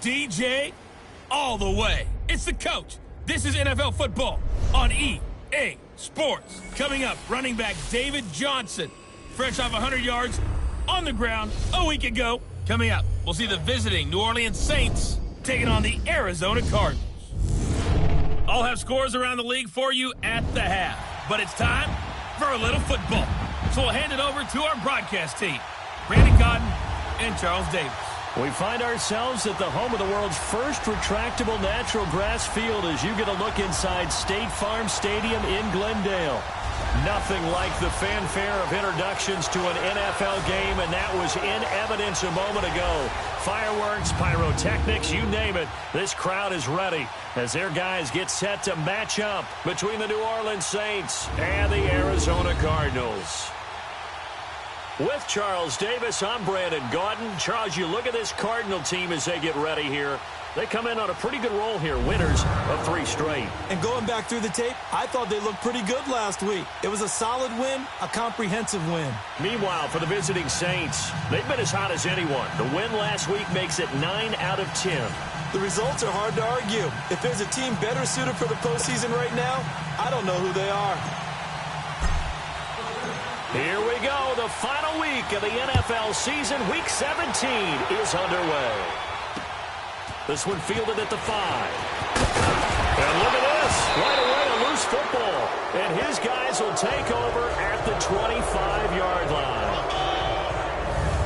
DJ all the way. It's the coach. This is NFL football on EA Sports. Coming up, running back David Johnson, fresh off 100 yards on the ground a week ago. Coming up, we'll see the visiting New Orleans Saints taking on the Arizona Cardinals. I'll have scores around the league for you at the half, but it's time for a little football. So we'll hand it over to our broadcast team, Brandon Cotton and Charles Davis. We find ourselves at the home of the world's first retractable natural grass field as you get a look inside State Farm Stadium in Glendale. Nothing like the fanfare of introductions to an NFL game, and that was in evidence a moment ago. Fireworks, pyrotechnics, you name it. This crowd is ready as their guys get set to match up between the New Orleans Saints and the Arizona Cardinals. With Charles Davis, I'm Brandon Gaudin. Charles, you look at this Cardinal team as they get ready here. They come in on a pretty good roll here, winners of 3 straight. And going back through the tape, I thought they looked pretty good last week. It was a solid win, a comprehensive win. Meanwhile, for the visiting Saints, they've been as hot as anyone. The win last week makes it 9 out of 10. The results are hard to argue. If there's a team better suited for the postseason right now, I don't know who they are. Here we go. The final week of the NFL season. Week 17 is underway. This one fielded at the 5. And look at this. Right away, a loose football. And his guys will take over at the 25-yard line.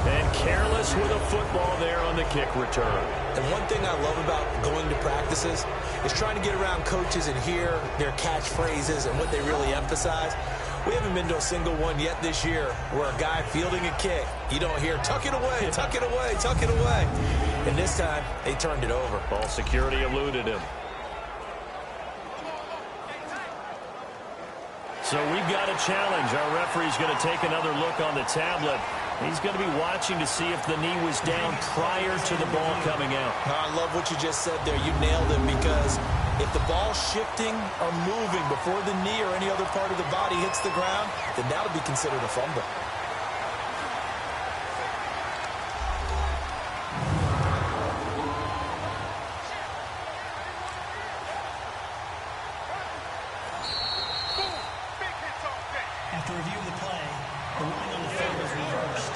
And careless with a football there on the kick return. And one thing I love about going to practices is trying to get around coaches and hear their catchphrases and what they really emphasize. We haven't been to a single one yet this year where a guy fielding a kick, you don't hear, tuck it away, tuck it away, tuck it away. And this time, they turned it over. Ball security eluded him. So we've got a challenge. Our referee's going to take another look on the tablet. He's going to be watching to see if the knee was down prior to the ball coming out. I love what you just said there. You nailed it, because if the ball's shifting or moving before the knee or any other part of the body hits the ground, then that'll be considered a fumble. After reviewing the play, the ruling on the field was reversed.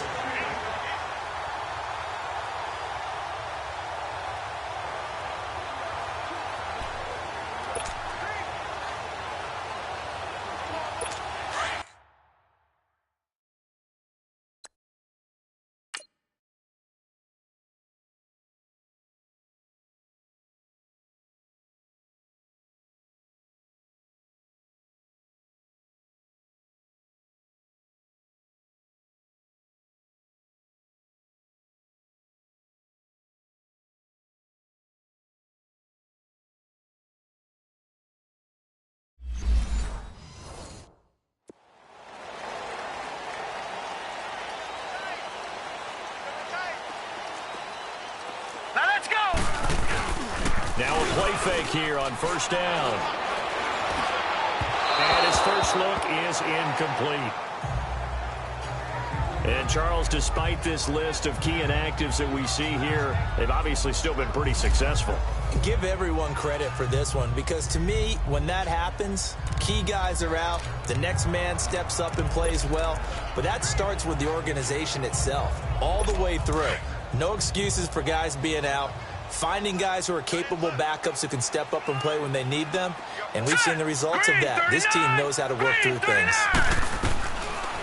Now a play fake here on first down. And his first look is incomplete. And Charles, despite this list of key inactives that we see here, they've obviously still been pretty successful. Give everyone credit for this one, because to me, when that happens, key guys are out, the next man steps up and plays well, but that starts with the organization itself, all the way through. No excuses for guys being out. Finding guys who are capable backups who can step up and play when they need them, and we've seen the results of that. This team knows how to work through things.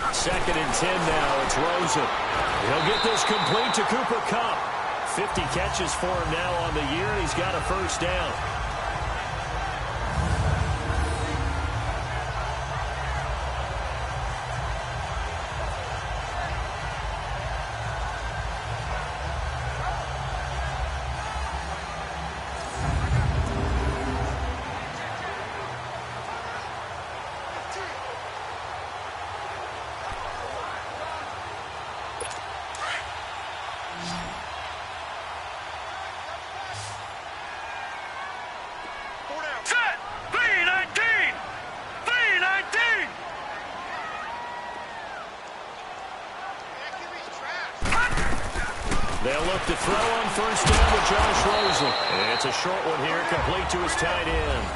2nd and 10 now. It's Rosen. He'll get this complete to Cooper Kupp. 50 catches for him now on the year, and he's got a first down. They'll look to throw on first down with Josh Rosen. And it's a short one here, complete to his tight end.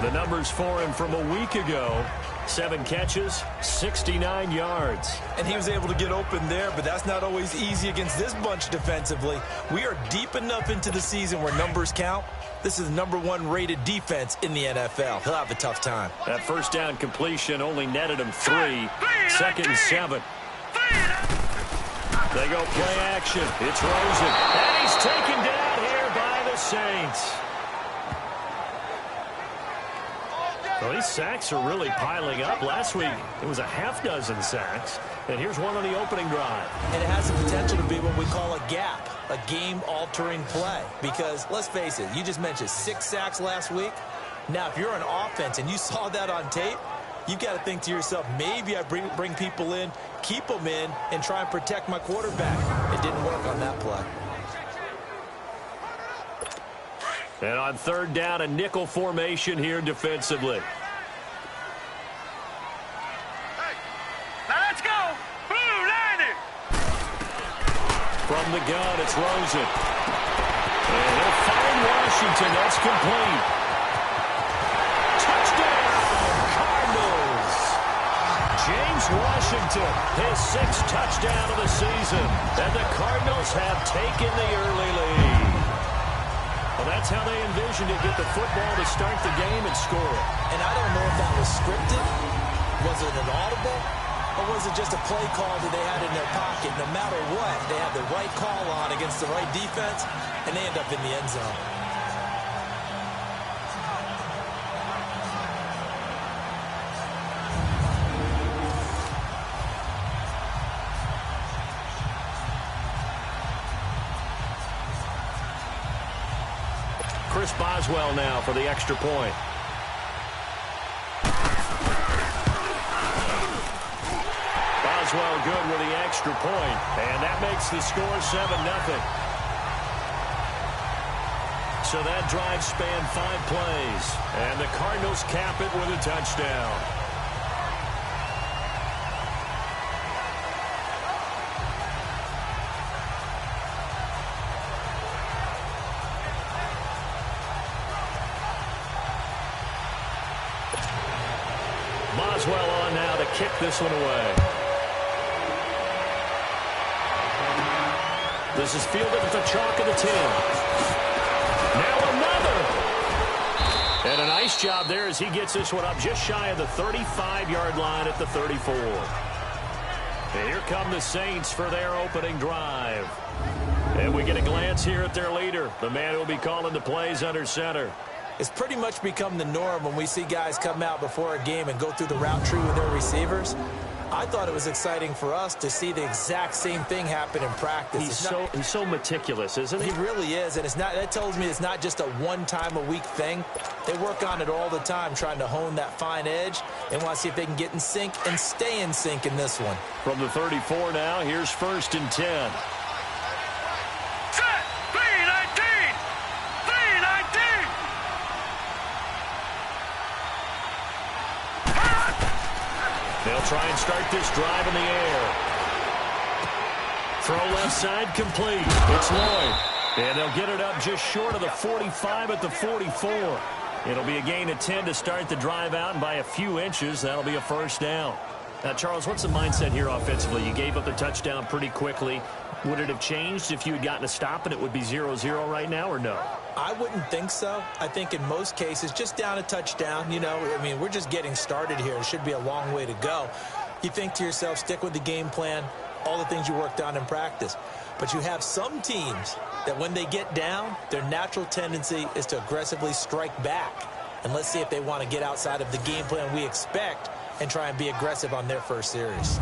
The numbers for him from a week ago: 7 catches, 69 yards. And he was able to get open there, but that's not always easy against this bunch defensively. We are deep enough into the season where numbers count. This is the #1 rated defense in the NFL. He'll have a tough time. That first down completion only netted him 3. 2nd and 7. They go play action. It's Rosen. And he's taken down here by the Saints. Well, these sacks are really piling up. Last week, it was a half-dozen sacks. And here's one on the opening drive. And it has the potential to be what we call a gap, a game-altering play. Because, let's face it, you just mentioned 6 sacks last week. Now, if you're an offense and you saw that on tape, you've got to think to yourself, maybe I bring people in, keep them in, and try and protect my quarterback. It didn't work on that play. And on 3rd down, a nickel formation here defensively. Hey, now let's go. Blue Liner. From the gun, it's Rosen. And he'll find Washington. That's complete. Touchdown, Cardinals. James Washington, his 6th touchdown of the season. And the Cardinals have taken the early lead. Well, that's how they envisioned it, get the football to start the game and score. And I don't know if that was scripted. Was it an audible? Or was it just a play call that they had in their pocket? No matter what, they had the right call on against the right defense, and they end up in the end zone. Chris Boswell now for the extra point. Boswell good with the extra point, and that makes the score 7-0. So that drive spanned 5 plays, and the Cardinals cap it with a touchdown. Boswell on now to kick this one away. This is fielded at the chalk of the 10. Now another. And a nice job there as he gets this one up just shy of the 35-yard line at the 34. And here come the Saints for their opening drive. And we get a glance here at their leader, the man who will be calling the plays under center. It's pretty much become the norm when we see guys come out before a game and go through the route tree with their receivers. I thought it was exciting for us to see the exact same thing happen in practice. He's so meticulous, isn't he? He really is, and that tells me it's not just a one-time-a-week thing. They work on it all the time, trying to hone that fine edge. They want to see if they can get in sync and stay in sync in this one. From the 34 now, here's 1st and 10. They'll try and start this drive in the air. Throw left side complete. It's Lloyd. And they'll get it up just short of the 45 at the 44. It'll be a gain of 10 to start the drive out, and by a few inches, that'll be a 1st down. Now, Charles, what's the mindset here offensively? You gave up the touchdown pretty quickly. Would it have changed if you had gotten a stop and it would be 0-0 right now, or no? I wouldn't think so. I think in most cases, just down a touchdown, we're just getting started here. It should be a long way to go. You think to yourself, stick with the game plan, all the things you worked on in practice. But you have some teams that when they get down, their natural tendency is to aggressively strike back. And let's see if they want to get outside of the game plan we expect and try and be aggressive on their first series.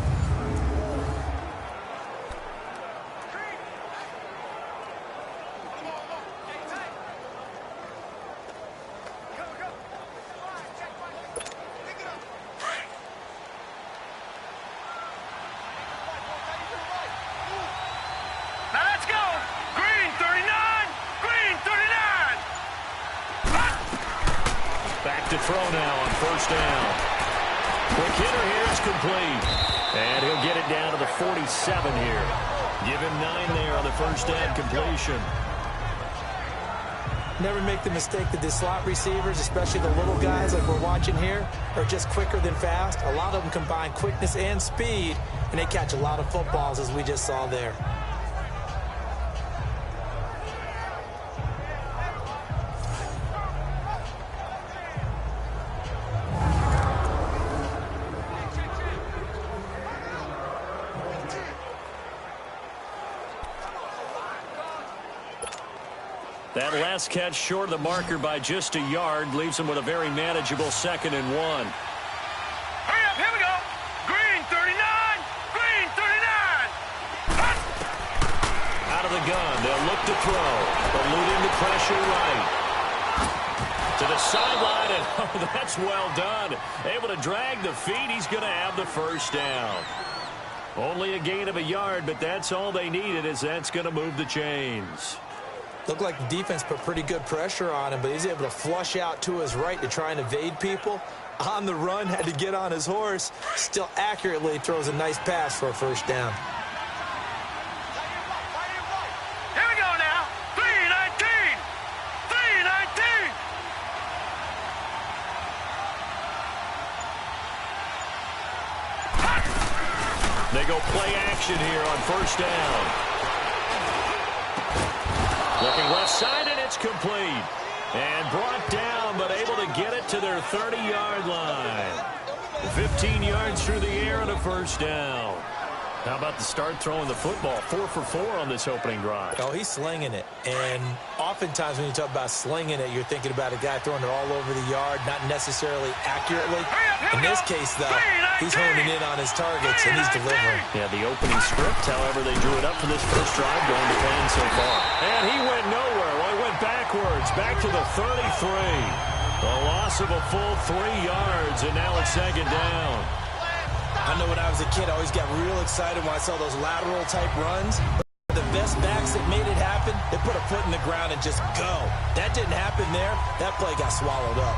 To throw now on 1st down. Quick hitter here is complete. And he'll get it down to the 47 here. Give him 9 there on the first down completion. Never make the mistake that the slot receivers, especially the little guys like we're watching here, are just quicker than fast. A lot of them combine quickness and speed, and they catch a lot of footballs, as we just saw there. That last catch short of the marker by just a yard leaves him with a very manageable 2nd and 1. Hurry up, here we go. Green 39, green 39. Out of the gun, they'll look to throw. Eluding the pressure right. To the sideline, and oh, that's well done. Able to drag the feet. He's going to have the first down. Only a gain of a yard, but that's all they needed, as that's going to move the chains. Looked like the defense put pretty good pressure on him, but he's able to flush out to his right to try and evade people. On the run, had to get on his horse. Still accurately throws a nice pass for a first down. Here we go now. 319, 319. They go play action here on first down. Looking left side, and it's complete. And brought down, but able to get it to their 30-yard line. 15 yards through the air and a first down. How about the start throwing the football? 4 for 4 on this opening drive. Oh, he's slinging it. And oftentimes when you talk about slinging it, you're thinking about a guy throwing it all over the yard, not necessarily accurately. In this case, though, he's honing in on his targets, and he's delivering. Yeah, the opening script, however, they drew it up for this first drive, going to plan so far. And he went nowhere. Well, he went backwards, back to the 33. A loss of a full 3 yards, and now it's 2nd down. I know when I was a kid, I always got real excited when I saw those lateral-type runs. But the best backs that made it happen, they put a foot in the ground and just go. That didn't happen there. That play got swallowed up.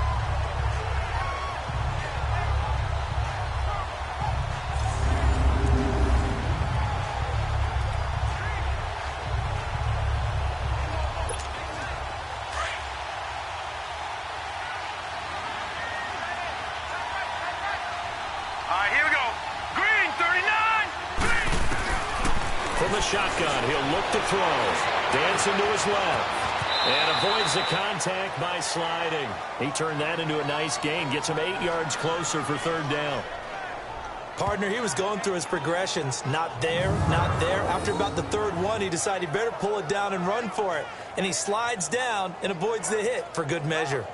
Shotgun, he'll look to throw. Dancing to his left. And avoids the contact by sliding. He turned that into a nice gain. Gets him 8 yards closer for 3rd down. Partner, he was going through his progressions. Not there, not there. After about the 3rd one, he decided he better pull it down and run for it. And he slides down and avoids the hit for good measure.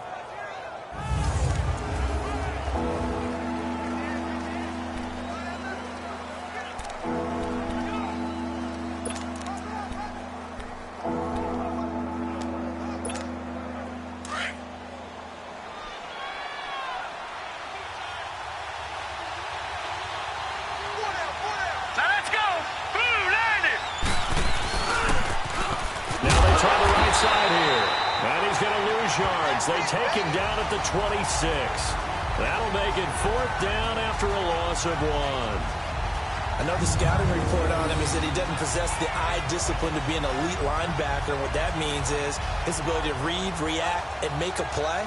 They take him down at the 26. That'll make it 4th down after a loss of 1. I know the scouting report on him is that he doesn't possess the eye discipline to be an elite linebacker. What that means is his ability to read, react, and make a play.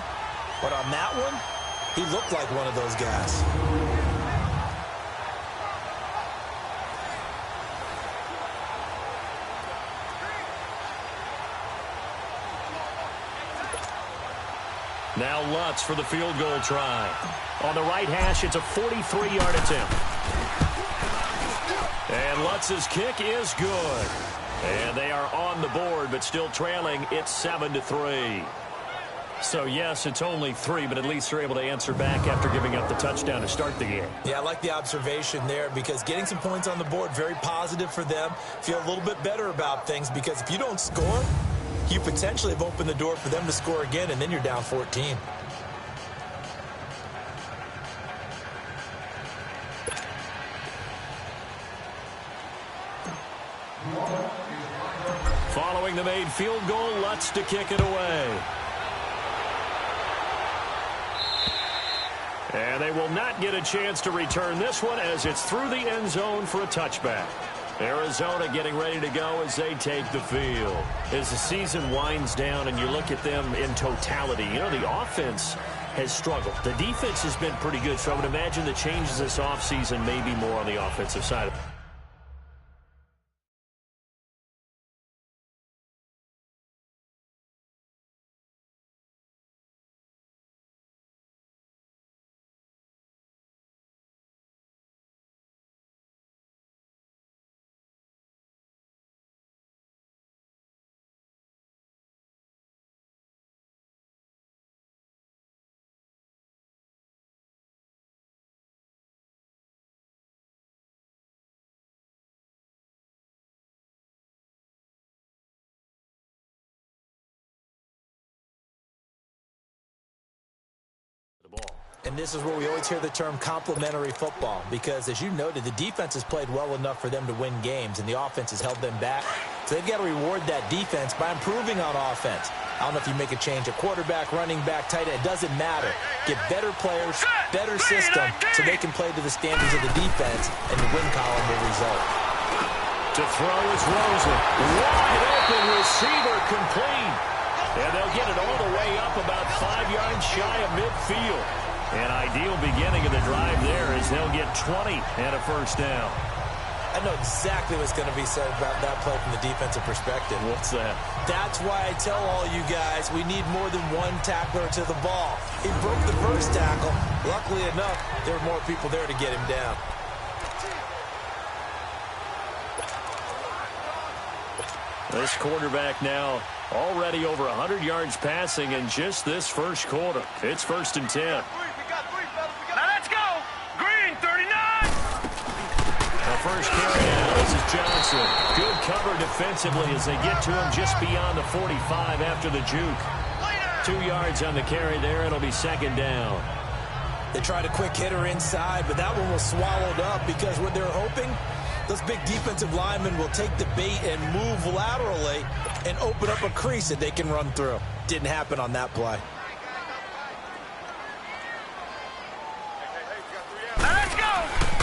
But on that one, he looked like one of those guys. Now Lutz for the field goal try. On the right hash, it's a 43-yard attempt. And Lutz's kick is good. And they are on the board, but still trailing. It's 7-3. So, yes, it's only 3, but at least they're able to answer back after giving up the touchdown to start the game. Yeah, I like the observation there because getting some points on the board, very positive for them. Feel a little bit better about things because if you don't score, you potentially have opened the door for them to score again, and then you're down 14. Following the made field goal, Lutz to kick it away. And they will not get a chance to return this one as it's through the end zone for a touchback. Arizona getting ready to go as they take the field. As the season winds down and you look at them in totality, you know, the offense has struggled. The defense has been pretty good, so I would imagine the changes this offseason may be more on the offensive side. And this is where we always hear the term complementary football, because as you noted, the defense has played well enough for them to win games, and the offense has held them back. So they've got to reward that defense by improving on offense. I don't know if you make a change at quarterback, running back, tight end. It doesn't matter. Get better players, better system, so they can play to the standards of the defense, and the win column will result. To throw is Rosen. Wide open receiver complete. And they'll get it all the way up about 5 yards shy of midfield. An ideal beginning of the drive there as they'll get 20 and a first down. I know exactly what's going to be said about that play from the defensive perspective. What's that? That's why I tell all you guys we need more than one tackler to the ball. He broke the first tackle. Luckily enough, there were more people there to get him down. This quarterback now already over 100 yards passing in just this first quarter. It's 1st and 10. Now let's go. Green 39. The first carry now. This is Johnson. Good cover defensively as they get to him just beyond the 45 after the juke. 2 yards on the carry there. It'll be 2nd down. They tried a quick hitter inside, but that one was swallowed up because what they're hoping, those big defensive linemen will take the bait and move laterally and open up a crease that they can run through. Didn't happen on that play. Let's go.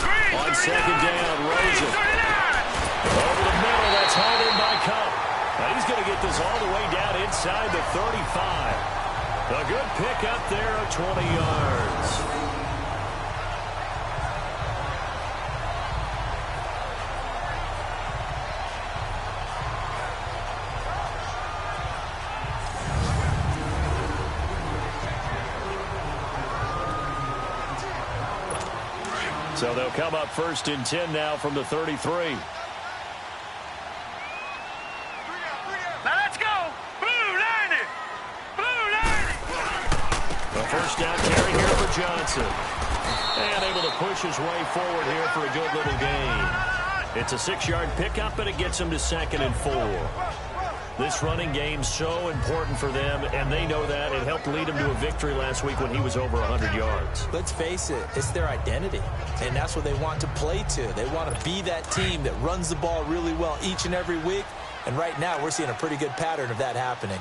Green On 39. 2nd down, Rosen. Green 39. Over the middle, that's hauled in by Cup. Now he's going to get this all the way down inside the 35. A good pick up there of 20 yards. So they'll come up 1st and 10 now from the 33. Now let's go. Blue 90. Blue 90. A first down carry here for Johnson. And able to push his way forward here for a good little gain. It's a 6-yard pickup, and it gets him to 2nd and 4. This running game so important for them, and they know that. It helped lead them to a victory last week when he was over 100 yards. Let's face it, it's their identity, and that's what they want to play to. They want to be that team that runs the ball really well each and every week, and right now we're seeing a pretty good pattern of that happening.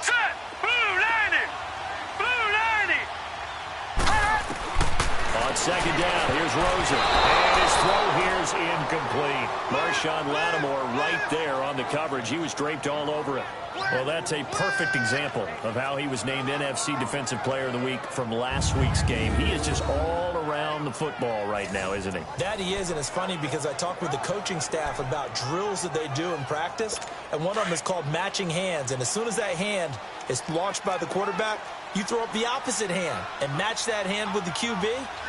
Set. Blue 90. Blue 90. On 2nd down, here's Rosen. And his throw here's incomplete. Marshawn Lattimore right there on the coverage. He was draped all over it. Well, that's a perfect example of how he was named NFC Defensive Player of the Week from last week's game. He is just all around the football right now, isn't he? That he is, and it's funny because I talked with the coaching staff about drills that they do in practice, and one of them is called matching hands. And as soon as that hand is launched by the quarterback, you throw up the opposite hand and match that hand with the QB,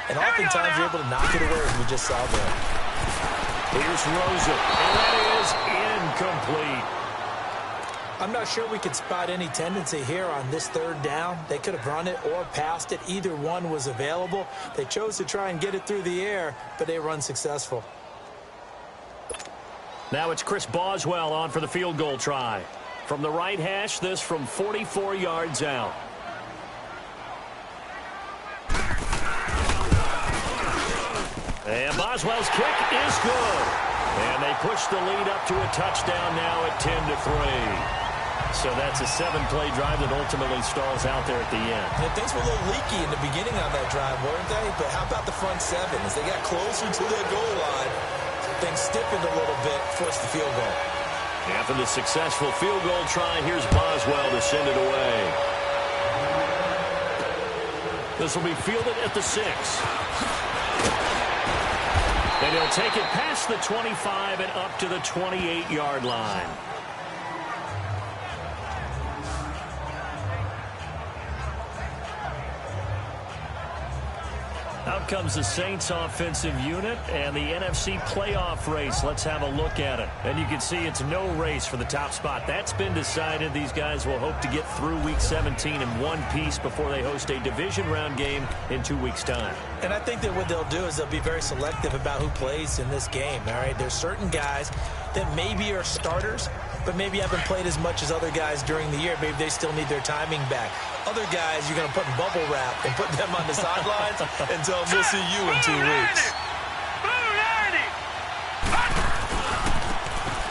and oftentimes you're able to knock it away, as we just saw there. Here's Rosen, and that is incomplete. I'm not sure we could spot any tendency here on this 3rd down. They could have run it or passed it. Either one was available. They chose to try and get it through the air, but they were unsuccessful. Now it's Chris Boswell on for the field goal try. From the right hash, this from 44 yards out. And Boswell's kick is good. And they push the lead up to a touchdown now at 10-3. So that's a 7-play drive that ultimately stalls out there at the end. And things were a little leaky in the beginning on that drive, weren't they? But how about the front 7? As they got closer to the goal line, things stiffened a little bit, forced the field goal. After the successful field goal try, here's Boswell to send it away. This will be fielded at the 6. And he'll take it past the 25 and up to the 28-yard line. Out comes the Saints offensive unit and the NFC playoff race. Let's have a look at it. And you can see it's no race for the top spot. That's been decided. These guys will hope to get through Week 17 in one piece before they host a division round game in 2 weeks' time. And I think that what they'll do is they'll be very selective about who plays in this game, all right? There's certain guys that maybe are starters, but maybe haven't played as much as other guys during the year. Maybe they still need their timing back. Other guys, you're going to put in bubble wrap and put them on the sidelines and tell them we'll see you in 2 weeks.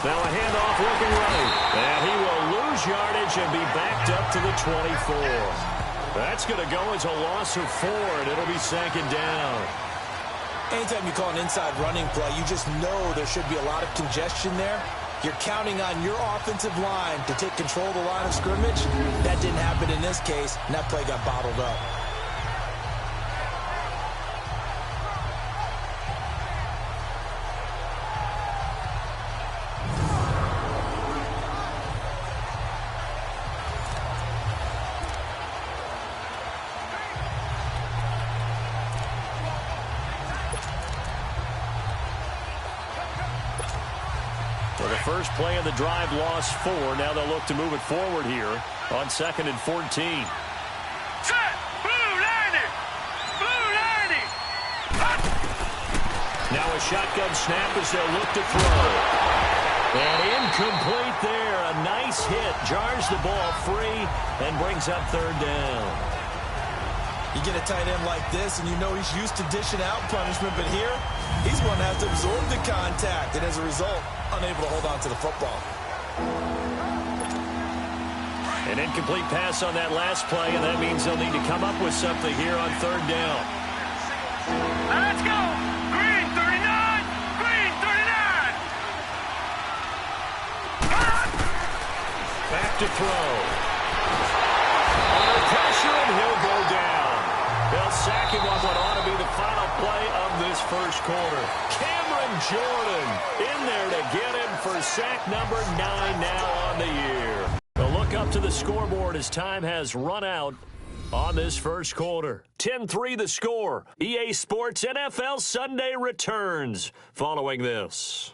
Now a handoff looking right. And he will lose yardage and be backed up to the 24. That's going to go as a loss of 4, and it'll be second down. Anytime you call an inside running play, you just know there should be a lot of congestion there. You're counting on your offensive line to take control of the line of scrimmage. That didn't happen in this case, and that play got bottled up. First play of the drive, lost 4. Now they'll look to move it forward here on 2nd and 14. Set! Blue 90! Blue 90! Now a shotgun snap as they'll look to throw. And incomplete there. A nice hit. Jars the ball free and brings up 3rd down. You get a tight end like this, and you know he's used to dishing out punishment, but here, he's going to have to absorb the contact, and as a result, unable to hold on to the football. An incomplete pass on that last play, and that means they'll need to come up with something here on 3rd down. Let's go! Green 39! Green 39! Back to throw. Under pressure, and he'll go down. They'll sack him on what ought to be the final play of this first quarter. Cameron Jordan in there to get him for sack number 9 now on the year. A look up to the scoreboard as time has run out on this first quarter. 10-3 the score. EA Sports NFL Sunday returns following this.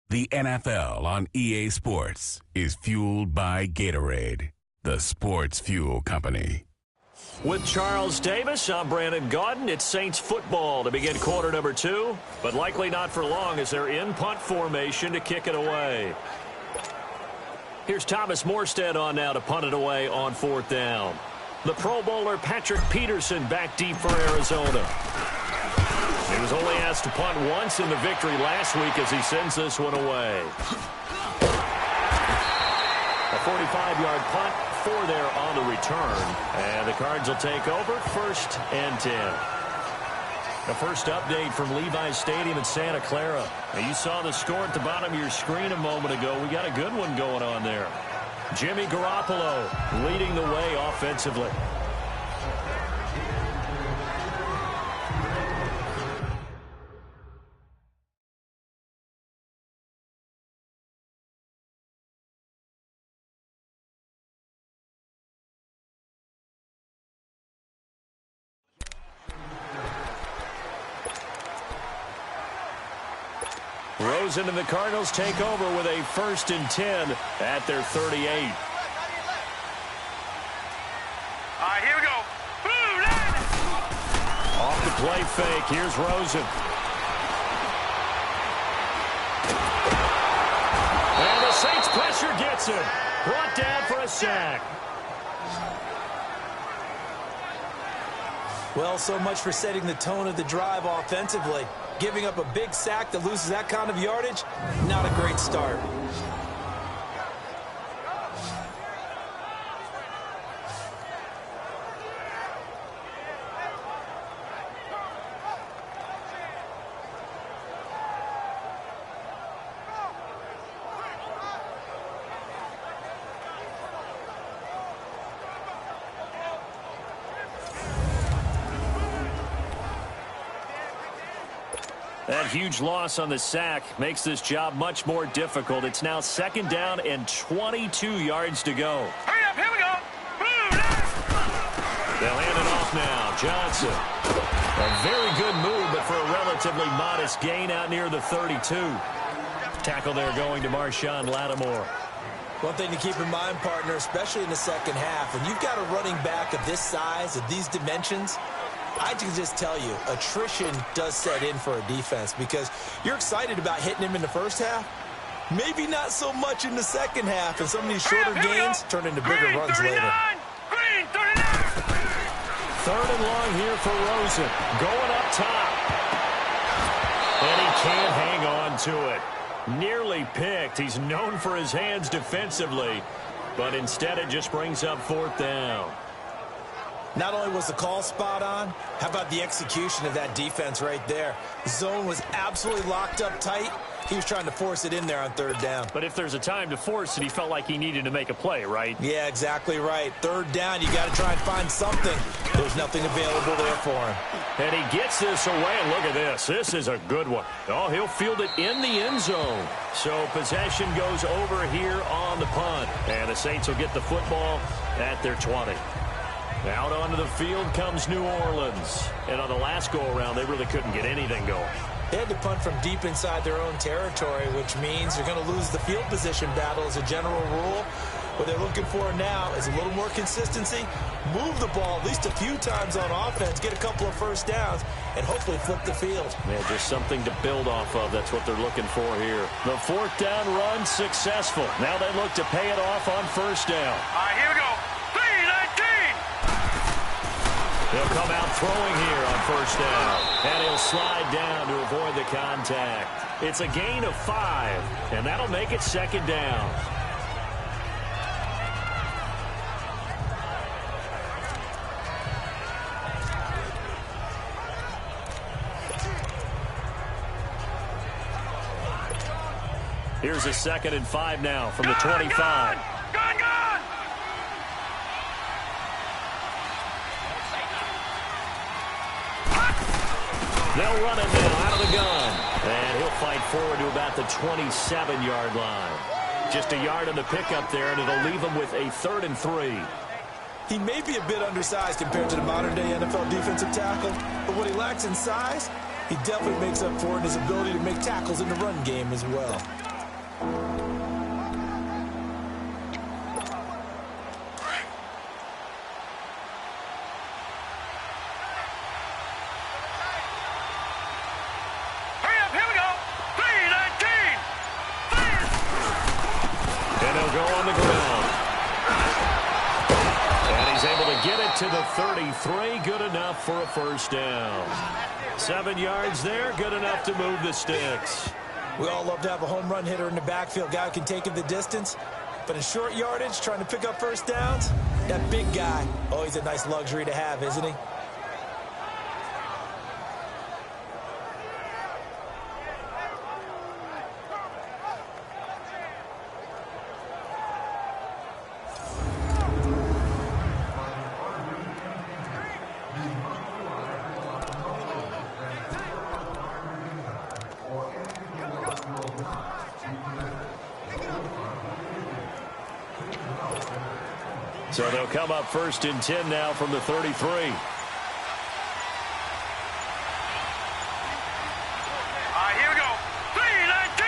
The NFL on EA Sports is fueled by Gatorade, the sports fuel company. With Charles Davis, I'm Brandon Gaudin. It's Saints football to begin quarter number 2, but likely not for long as they're in punt formation to kick it away. Here's Thomas Morstead on now to punt it away on 4th down. The Pro Bowler Patrick Peterson back deep for Arizona. He was only asked to punt once in the victory last week as he sends this one away. A 45-yard punt, 4 there on the return. And the Cards will take over 1st and 10. The first update from Levi's Stadium in Santa Clara. Now you saw the score at the bottom of your screen a moment ago. We got a good one going on there. Jimmy Garoppolo leading the way offensively. Rosen and the Cardinals take over with a 1st and 10 at their 38. All right, here we go. Blue 90! Off the play fake. Here's Rosen. And the Saints pressure gets him. Brought down for a sack. Well, so much for setting the tone of the drive offensively. Giving up a big sack that loses that kind of yardage, not a great start. That huge loss on the sack makes this job much more difficult. It's now 2nd down and 22 yards to go. Hurry up, here we go. They'll hand it off now. Johnson. A very good move, but for a relatively modest gain out near the 32. Tackle there going to Marshawn Lattimore. One thing to keep in mind, partner, especially in the second half, when you've got a running back of this size, of these dimensions, I can just tell you, attrition does set in for a defense because you're excited about hitting him in the first half. Maybe not so much in the second half, and some of these shorter gains turn into bigger runs later. Green 39. 3rd and long here for Rosen. Going up top. And he can't hang on to it. Nearly picked. He's known for his hands defensively, but instead it just brings up 4th down. Not only was the call spot on, how about the execution of that defense right there? The zone was absolutely locked up tight. He was trying to force it in there on 3rd down. But if there's a time to force it, he felt like he needed to make a play, right? Yeah, exactly right. 3rd down, you got to try and find something. There's nothing available there for him. And he gets this away, and look at this. This is a good one. Oh, he'll field it in the end zone. So possession goes over here on the punt. And the Saints will get the football at their 20. Out onto the field comes New Orleans. And on the last go-around, they really couldn't get anything going. They had to punt from deep inside their own territory, which means you're going to lose the field position battle as a general rule. What they're looking for now is a little more consistency, move the ball at least a few times on offense, get a couple of first downs, and hopefully flip the field. Yeah, just something to build off of. That's what they're looking for here. The 4th down run successful. Now they look to pay it off on 1st down. All right, here we go. 3-19. He'll come out throwing here on 1st down. And he'll slide down to avoid the contact. It's a gain of 5, and that'll make it 2nd down. Here's a 2nd and 5 now from the 25. Gone. They'll run it now out of the gun. And he'll fight forward to about the 27-yard line. Just a yard on the pickup there, and it'll leave him with a 3rd and 3. He may be a bit undersized compared to the modern-day NFL defensive tackle, but what he lacks in size, he definitely makes up for in his ability to make tackles in the run game as well. To the 33, good enough for a 1st down. 7 yards there, good enough to move the sticks. We all love to have a home run hitter in the backfield. Guy who can take it the distance. But in short yardage, trying to pick up 1st downs, that big guy, oh, he's a nice luxury to have, isn't he? So they'll come up 1st and 10 now from the 33. Here we go. 3-19.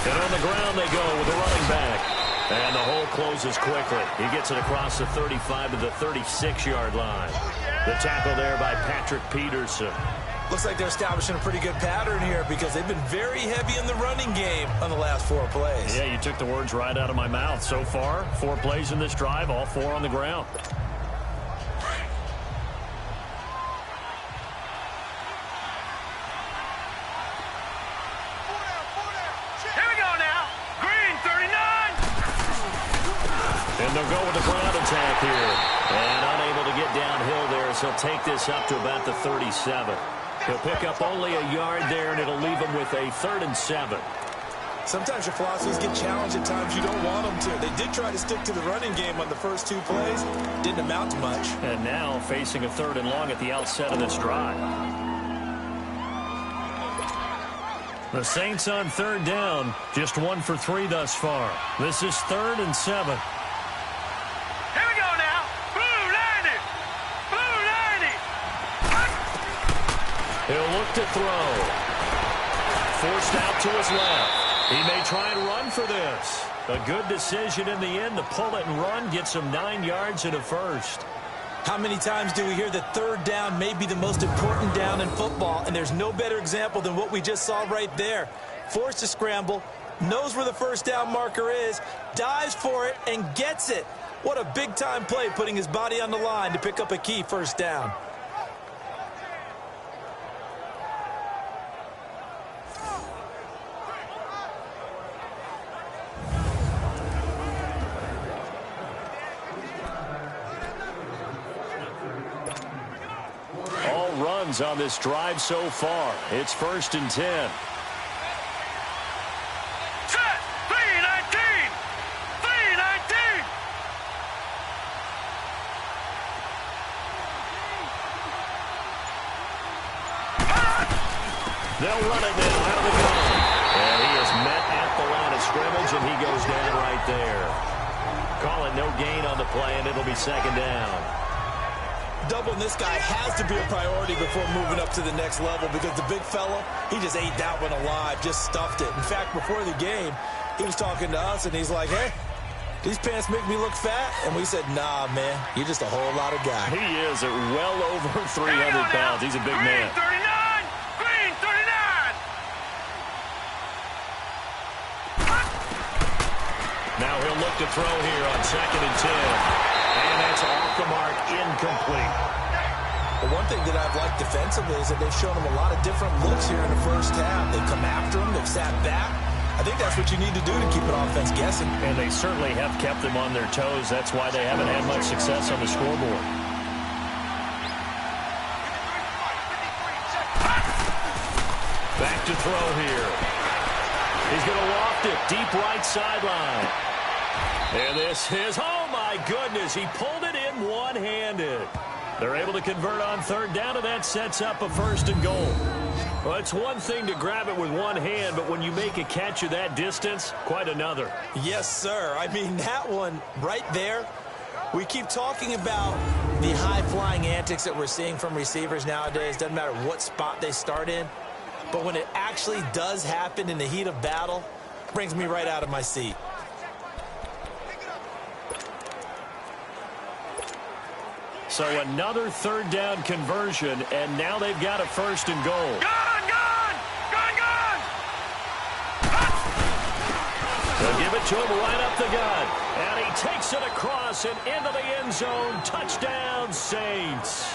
And on the ground they go with the running back. And the hole closes quickly. He gets it across the 35 to the 36-yard line. The tackle there by Patrick Peterson. Looks like they're establishing a pretty good pattern here because they've been very heavy in the running game on the last 4 plays. Yeah, you took the words right out of my mouth. So far, 4 plays in this drive, all 4 on the ground. Here we go now. Green 39. And they'll go with the ground attack here. And unable to get downhill there, so he'll take this up to about the 37. He'll pick up only a yard there, and it'll leave him with a 3rd and 7. Sometimes your philosophies get challenged at times you don't want them to. They did try to stick to the running game on the first 2 plays. Didn't amount to much. And now facing a 3rd and long at the outset of this drive. The Saints on third down, just 1 for 3 thus far. This is 3rd and 7. Here we go now. Blue 90. Blue 90. He'll look to throw. Forced out to his left. He may try and run for this. A good decision in the end to pull it and run, gets him 9 yards and a first. How many times do we hear that third down may be the most important down in football, and there's no better example than what we just saw right there. Forced to scramble, knows where the first down marker is, dives for it, and gets it. What a big-time play, putting his body on the line to pick up a key first down. On this drive so far. It's 1st and 10. Set. 319. 319. They'll run it now out of the gun. And he is met at the line of scrimmage, and he goes down right there. Call it no gain on the play, and it'll be 2nd down. Doubling this guy has to be a priority before moving up to the next level, because the big fella, he just ate that one alive, just stuffed it. In fact, before the game, he was talking to us, and he's like, hey, these pants make me look fat? And we said, nah, man, you're just a whole lot of guy. He is at well over 300 pounds. He's a big man. Green 39. Green 39. Now he'll look to throw here on 2nd and 10. And that's off the mark, incomplete. But one thing that I've liked defensively is that they've shown him a lot of different looks here in the first half. They've come after him. They've sat back. I think that's what you need to do to keep an offense guessing. And they certainly have kept them on their toes. That's why they haven't had much success on the scoreboard. Back to throw here. He's going to loft it deep right sideline. And this is, oh my goodness, he pulled it in one-handed. They're able to convert on 3rd down, and that sets up a 1st and goal. Well, it's one thing to grab it with one hand, but when you make a catch of that distance, quite another. Yes, sir. I mean, that one right there, we keep talking about the high-flying antics that we're seeing from receivers nowadays. Doesn't matter what spot they start in. But when it actually does happen in the heat of battle, it brings me right out of my seat. So another 3rd down conversion, and now they've got a 1st and goal. Gone, gone, gone, gone. They'll give it to him right up the gut. And he takes it across and into the end zone. Touchdown, Saints.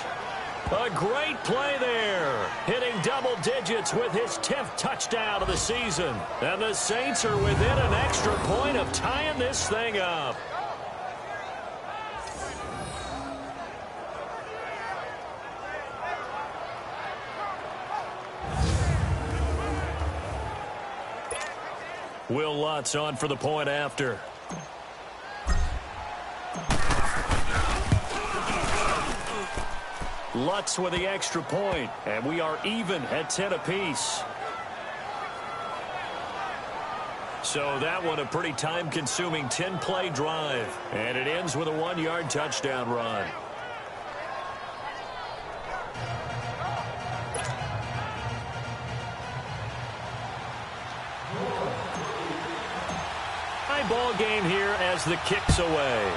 A great play there. Hitting double digits with his 10th touchdown of the season. And the Saints are within an extra point of tying this thing up. Will Lutz on for the point after. Lutz with the extra point, and we are even at 10 apiece. So that one a pretty time-consuming 10-play drive, and it ends with a 1-yard touchdown run. Ball game here as the kick's away.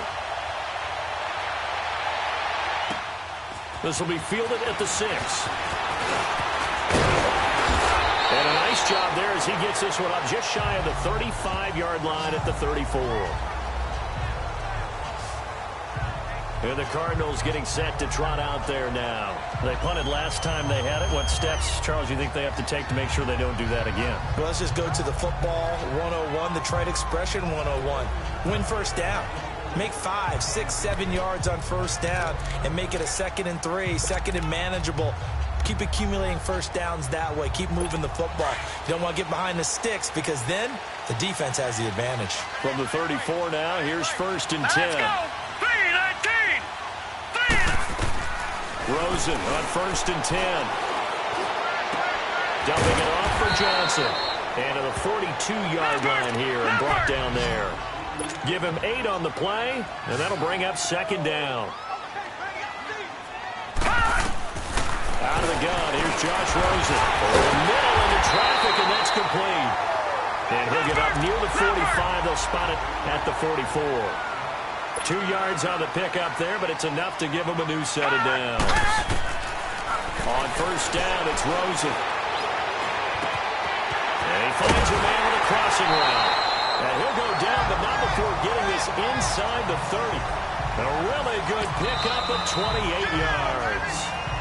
This will be fielded at the 6. And a nice job there as he gets this one up just shy of the 35-yard line at the 34. And the Cardinals getting set to trot out there now. They punted last time they had it. What steps, Charles, you think they have to take to make sure they don't do that again? Well, let's just go to the football 101, the trite expression 101. Win first down. Make 5, 6, 7 yards on first down and make it a 2nd and 3, 2nd and manageable. Keep accumulating first downs that way. Keep moving the football. You don't want to get behind the sticks because then the defense has the advantage. From the 34 now, here's 1st and 10. Let's go. 319. Rosen on 1st and 10. Dumping it off for Johnson. And to the 42-yard line here and brought down there. Give him 8 on the play, and that'll bring up second down. Out of the gun, here's Josh Rosen. Over the middle into traffic, and that's complete. And he'll get up near the 45. They'll spot it at the 44. 2 yards on the pickup there, but it's enough to give him a new set of downs. On first down, it's Rosen. And he finds a man with a crossing route. And he'll go down, but not before getting this inside the 30. A really good pickup of 28 yards.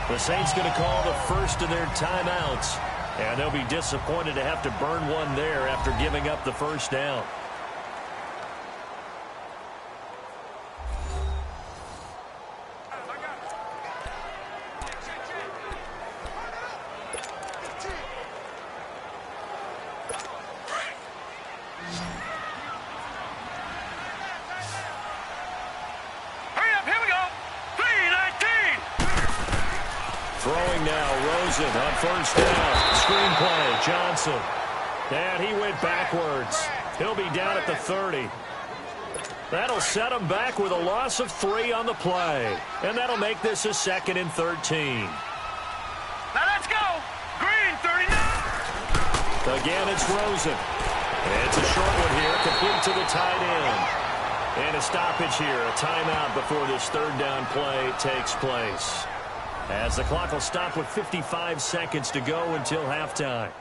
The Saints going to call the first of their timeouts. And they'll be disappointed to have to burn one there after giving up the first down. Throwing now, Rosen on first down. Screen play, Johnson. And he went backwards. He'll be down at the 30. That'll set him back with a loss of 3 on the play. And that'll make this a 2nd and 13. Now let's go. Green 39. Again, it's Rosen. It's a short one here, complete to the tight end. And a stoppage here, a timeout before this third down play takes place. As the clock will stop with 55 seconds to go until halftime.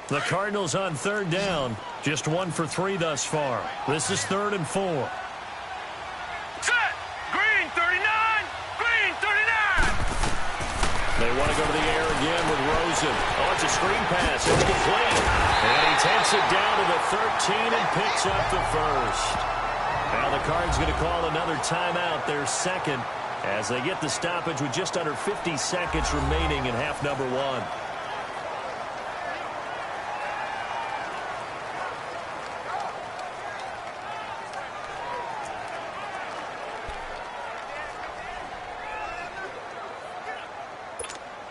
The Cardinals on third down, just 1 for 3 thus far. This is 3rd and 4. They want to go to the air again with Rosen. Oh, it's a screen pass. It's complete. And he takes it down to the 13 and picks up the first. Now the Cards going to call another timeout, their second, as they get the stoppage with just under 50 seconds remaining in half number 1.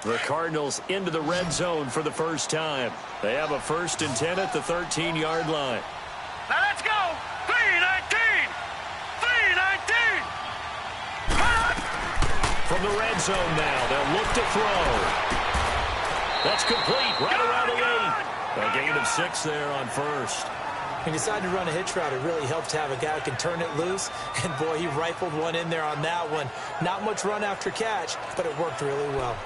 The Cardinals into the red zone for the first time. They have a 1st and 10 at the 13-yard line. Now let's go. 3-19. 3-19. From the red zone now, they'll look to throw. That's complete right around the 8. A gain of 6 there on first. He decided to run a hitch route. It really helped to have a guy who can turn it loose. And, boy, he rifled one in there on that one. Not much run after catch, but it worked really well.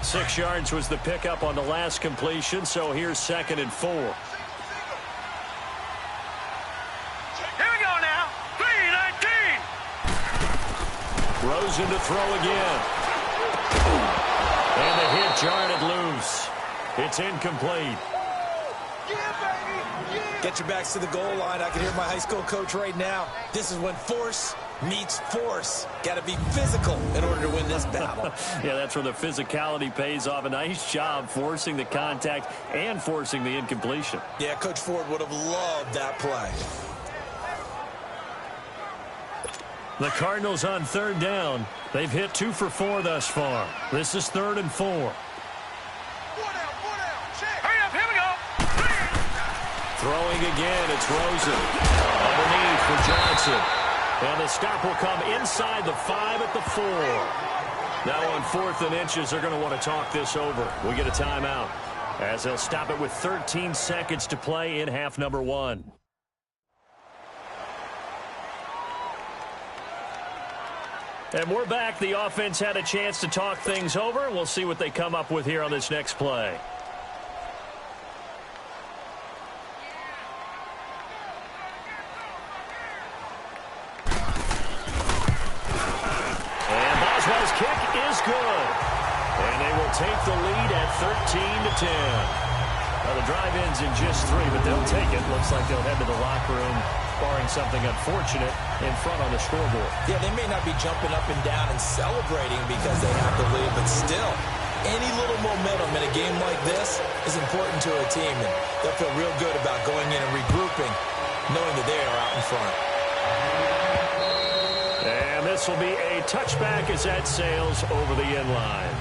6 yards was the pickup on the last completion, so here's 2nd and 4. Here we go now. 3-19. Rosen to throw again. And the hit jarred it loose. It's incomplete. Get your backs to the goal line. I can hear my high school coach right now. This is when force meets force. Got to be physical in order to win this battle. Yeah, that's where the physicality pays off. A nice job forcing the contact and forcing the incompletion. Yeah, Coach Ford would have loved that play. The Cardinals on third down. They've hit 2 for 4 thus far. This is 3rd and 4. Hurry up, here we go. Throwing again, it's Rosen. Underneath for Johnson. And the stop will come inside the 5 at the 4. Now on 4th and inches, they're going to want to talk this over. We get a timeout as they'll stop it with 13 seconds to play in half number 1. And we're back. The offense had a chance to talk things over. We'll see what they come up with here on this next play. Kick is good. And they will take the lead at 13-10. Well, the drive ends in just 3, but they'll take it. Looks like they'll head to the locker room barring something unfortunate in front on the scoreboard. Yeah, they may not be jumping up and down and celebrating because they have the lead, but still, any little momentum in a game like this is important to a team, and they'll feel real good about going in and regrouping, knowing that they are out in front. And this will be a touchback as that sails over the end line.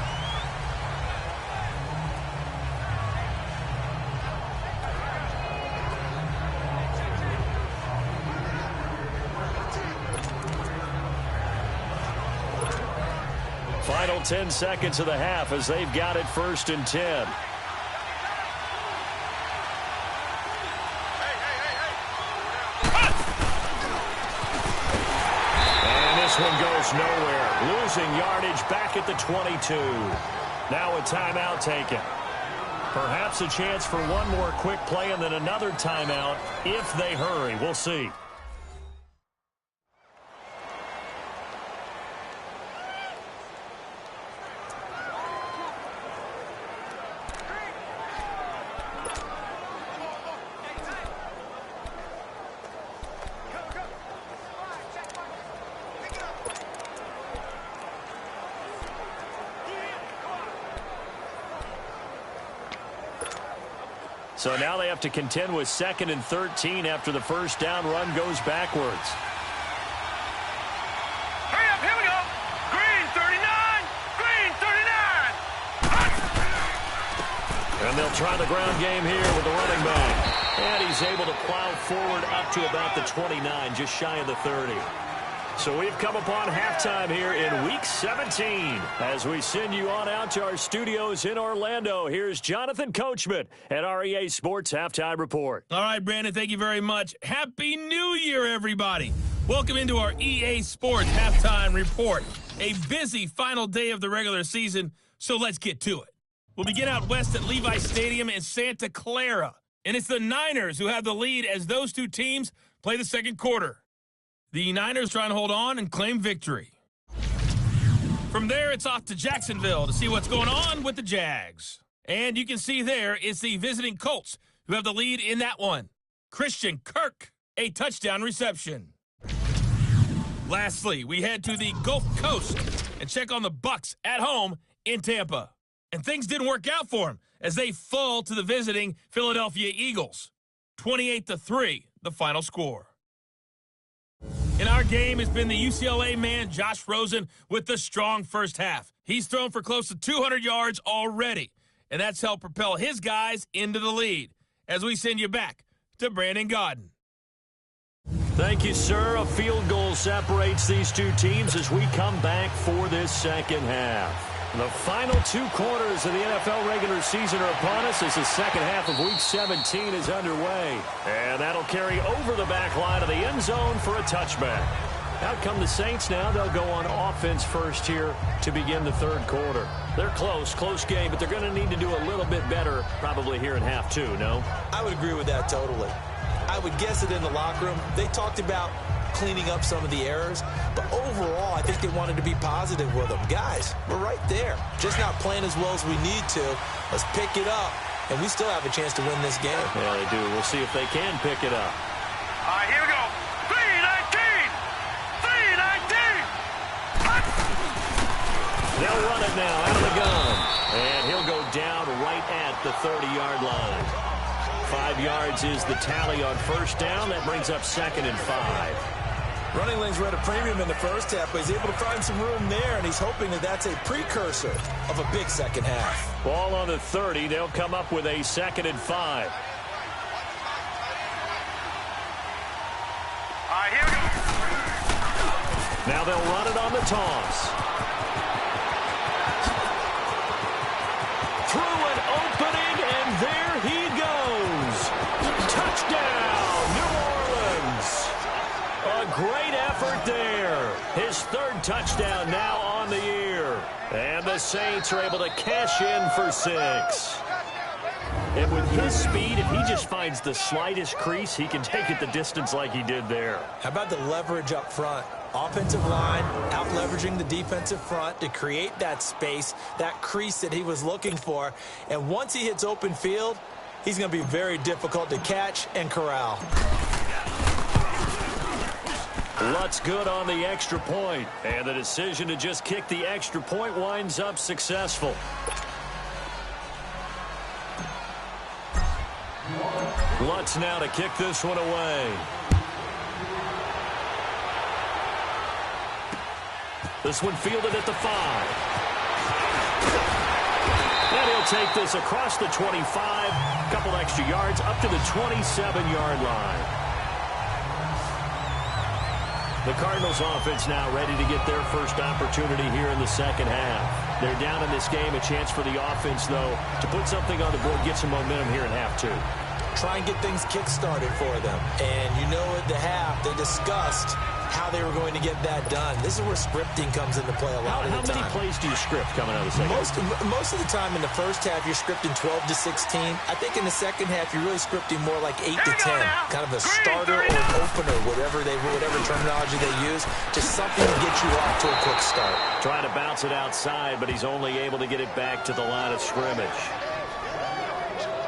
Final 10 seconds of the half as they've got it 1st and 10. And this one goes nowhere. Losing yardage back at the 22. Now a timeout taken. Perhaps a chance for one more quick play and then another timeout if they hurry. We'll see. So now they have to contend with 2nd and 13 after the first down run goes backwards. Hurry up, here we go. Green 39, green 39. And they'll try the ground game here with the running back. And he's able to plow forward up to about the 29, just shy of the 30. So we've come upon halftime here in Week 17. As we send you on out to our studios in Orlando, here's Jonathan Coachman at our EA Sports Halftime Report. All right, Brandon, thank you very much. Happy New Year, everybody. Welcome into our EA Sports Halftime Report. A busy final day of the regular season, so let's get to it. We'll begin out west at Levi Stadium in Santa Clara. And it's the Niners who have the lead as those two teams play the second quarter. The Niners trying to hold on and claim victory. From there, it's off to Jacksonville to see what's going on with the Jags. And you can see there it's the visiting Colts who have the lead in that one. Christian Kirk, a touchdown reception. Lastly, we head to the Gulf Coast and check on the Bucs at home in Tampa. And things didn't work out for them as they fall to the visiting Philadelphia Eagles. 28-3, the final score. In our game has been the UCLA man, Josh Rosen, with the strong first half. He's thrown for close to 200 yards already, and that's helped propel his guys into the lead. As we send you back to Brandon Gaudin. Thank you, sir. A field goal separates these two teams as we come back for this second half. The final 2 quarters of the NFL regular season are upon us as the second half of Week 17 is underway. And that'll carry over the back line of the end zone for a touchback. Out come the Saints now. They'll go on offense first here to begin the third quarter. They're close game, but they're going to need to do a little bit better probably here in half 2, no? I would agree with that totally. I would guess it in the locker room. They talked about cleaning up some of the errors, but overall, I think they wanted to be positive with them. Guys, we're right there. Just not playing as well as we need to. Let's pick it up, and we still have a chance to win this game. Yeah, they do. We'll see if they can pick it up. All right, here we go. 319, 319. They'll run it now out of the gun, and he'll go down right at the 30-yard line. 5 yards is the tally on first down. That brings up 2nd and 5. Running lanes were at a premium in the first half, but he's able to find some room there, and he's hoping that that's a precursor of a big second half. Ball on the 30. They'll come up with a 2nd and 5. All right, here we go. Now they'll run it on the toss. Through an opening, and there he goes. Touchdown, New Orleans. A great effort there. His 3rd touchdown now on the year. And the Saints are able to cash in for 6. And with his speed, if he just finds the slightest crease, he can take it the distance like he did there. How about the leverage up front? Offensive line out-leveraging the defensive front to create that space, that crease that he was looking for. And once he hits open field, he's going to be very difficult to catch and corral. Lutz good on the extra point, and the decision to just kick the extra point winds up successful. Lutz now to kick this one away. This one fielded at the 5. And he'll take this across the 25, a couple extra yards up to the 27-yard line. The Cardinals offense now ready to get their first opportunity here in the second half. They're down in this game, a chance for the offense, though, to put something on the board, get some momentum here in half 2. Try and get things kick-started for them. And you know at the half, they discussed how they were going to get that done. This is where scripting comes into play a lot of the time. How many plays do you script coming out of the second half? Most of the time in the first half, you're scripting 12 to 16. I think in the second half, you're really scripting more like 8 to 10. Kind of a starter or an opener, whatever terminology they use. Just something to get you off to a quick start. Trying to bounce it outside, but he's only able to get it back to the line of scrimmage.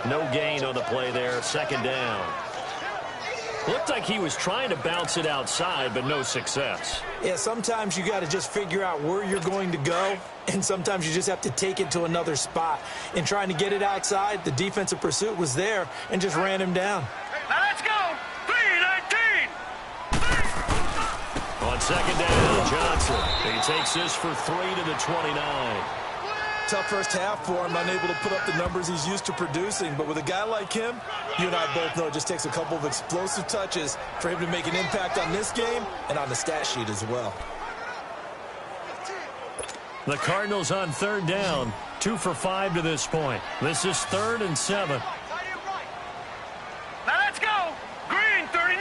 No gain on the play there, second down. Looked like he was trying to bounce it outside, but no success. Yeah, sometimes you got to just figure out where you're going to go, and sometimes you just have to take it to another spot. In trying to get it outside, the defensive pursuit was there and just ran him down. Now let's go. 3-19. On second down, Johnson. He takes this for 3 to the 29. Tough first half for him, unable to put up the numbers he's used to producing. But with a guy like him, you and I both know it just takes a couple of explosive touches for him to make an impact on this game and on the stat sheet as well. The Cardinals on third down, 2 for 5 to this point. This is 3rd and 7. Now let's go. Green 39.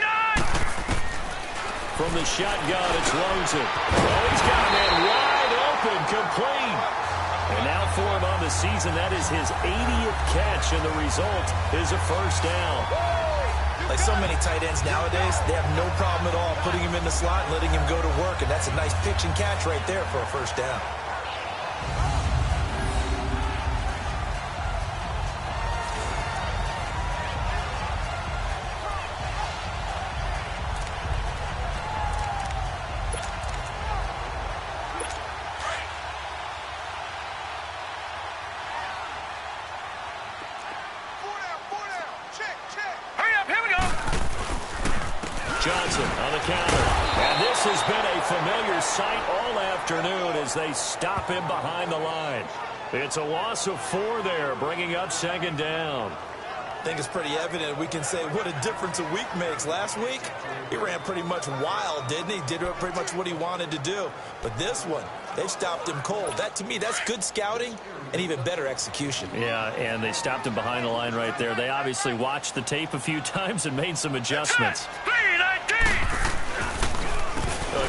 From the shotgun, it's Lozen. Oh, he's got a man wide open, complete. And now for him on the season, that is his 80th catch, and the result is a first down. Like so many tight ends nowadays, they have no problem at all putting him in the slot and letting him go to work, and that's a nice pitch and catch right there for a first down. Johnson on the counter. And this has been a familiar sight all afternoon as they stop him behind the line. It's a loss of 4 there, bringing up second down. I think it's pretty evident. We can say what a difference a week makes. Last week, he ran pretty much wild, didn't he? Did pretty much what he wanted to do. But this one, they stopped him cold. That, to me, that's good scouting and even better execution. Yeah, and they stopped him behind the line right there. They obviously watched the tape a few times and made some adjustments. 3-19.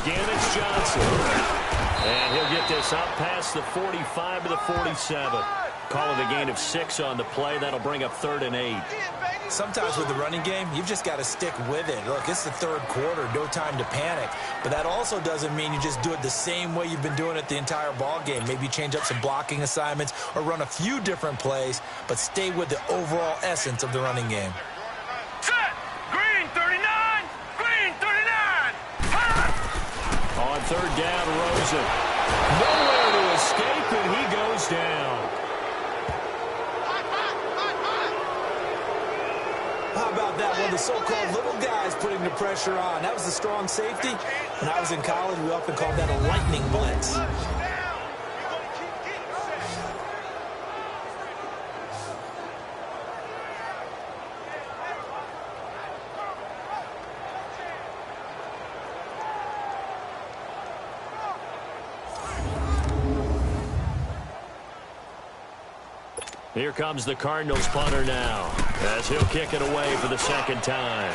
Again, it's Johnson. And he'll get this up past the 45 to the 47. Call it a gain of 6 on the play. That'll bring up 3rd and 8. Sometimes with the running game, you've just got to stick with it. Look, it's the third quarter, no time to panic. But that also doesn't mean you just do it the same way you've been doing it the entire ball game. Maybe change up some blocking assignments or run a few different plays, but stay with the overall essence of the running game. Set. Green 39. Green 39. On third down, Rosen. Nowhere to escape, and he goes down. How about that? One of the so-called little guys putting the pressure on. That was the strong safety. When I was in college, we often called that a lightning blitz. Here comes the Cardinals punter now, as he'll kick it away for the second time.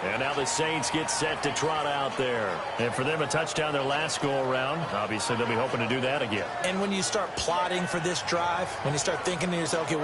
And now the Saints get set to trot out there. And for them, a touchdown their last go-around. Obviously, they'll be hoping to do that again. And when you start plotting for this drive, when you start thinking to yourself, okay,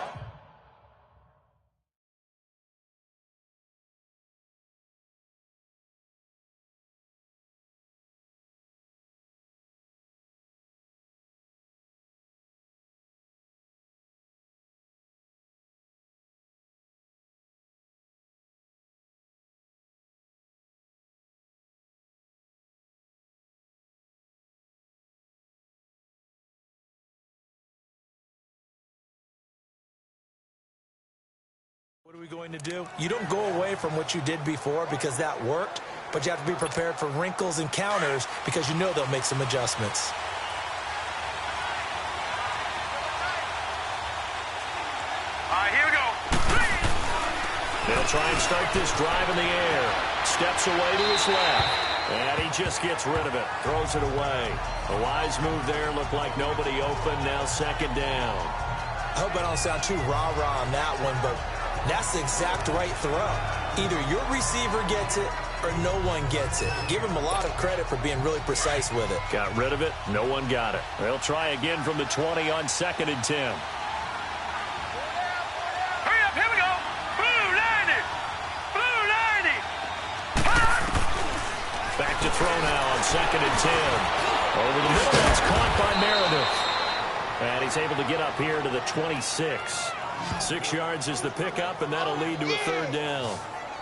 What are we going to do? You don't go away from what you did before because that worked, but you have to be prepared for wrinkles and counters because you know they'll make some adjustments. All right, here we go. They'll try and start this drive in the air. Steps away to his left. And he just gets rid of it. Throws it away. A wise move there. Looked like nobody open. Now second down. I hope I don't sound too rah-rah on that one, but that's the exact right throw. Either your receiver gets it or no one gets it. Give him a lot of credit for being really precise with it. Got rid of it. No one got it. They'll try again from the 20 on 2nd and 10. Hurry up, here we go. Blue 90. Blue 90. Back to throw now on 2nd and 10. Over the middle. That's caught by Meredith. And he's able to get up here to the 26. 6 yards is the pickup, and that'll lead to a 3rd down.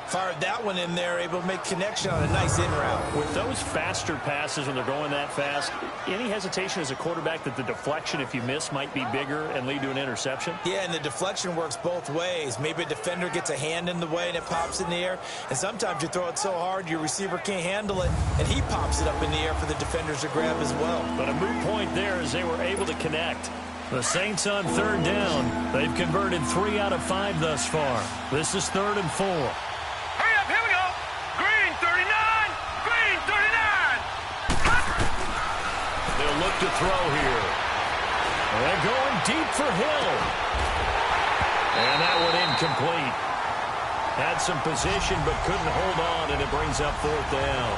Fired that one in there, able to make connection on a nice in route. With those faster passes when they're going that fast, any hesitation as a quarterback that the deflection, if you miss, might be bigger and lead to an interception? Yeah, and the deflection works both ways. Maybe a defender gets a hand in the way and it pops in the air. And sometimes you throw it so hard your receiver can't handle it, and he pops it up in the air for the defenders to grab as well. But a moot point there as they were able to connect. The Saints on 3rd down. They've converted 3 out of 5 thus far. This is 3rd and 4. Hurry up, here we go. Green 39. Green 39. They'll look to throw here. They're going deep for Hill. And that one incomplete. Had some position but couldn't hold on, and it brings up 4th down.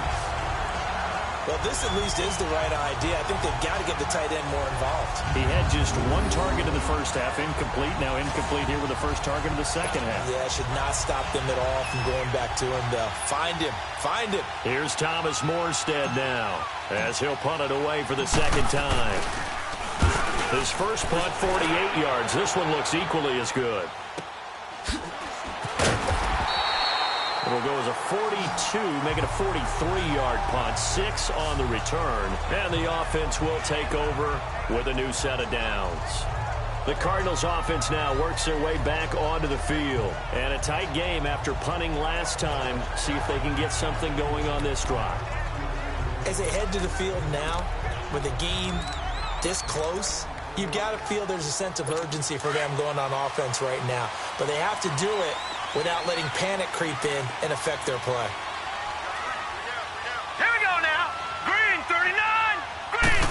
Well, this at least is the right idea. I think they've got to get the tight end more involved. He had just 1 target in the first half, incomplete. Now incomplete here with the first target of the second half. Yeah, should not stop them at all from going back to him, though. Find him. Find him. Here's Thomas Morstead now as he'll punt it away for the 2nd time. His first punt, 48 yards. This one looks equally as good. It'll go as a 42, make it a 43-yard punt, 6 on the return, and the offense will take over with a new set of downs. The Cardinals offense now works their way back onto the field, and a tight game after punting last time. See if they can get something going on this drive. As they head to the field now, with the game this close, you've got to feel there's a sense of urgency for them going on offense right now, but they have to do it without letting panic creep in and affect their play. Here we go now. Green 39. Green.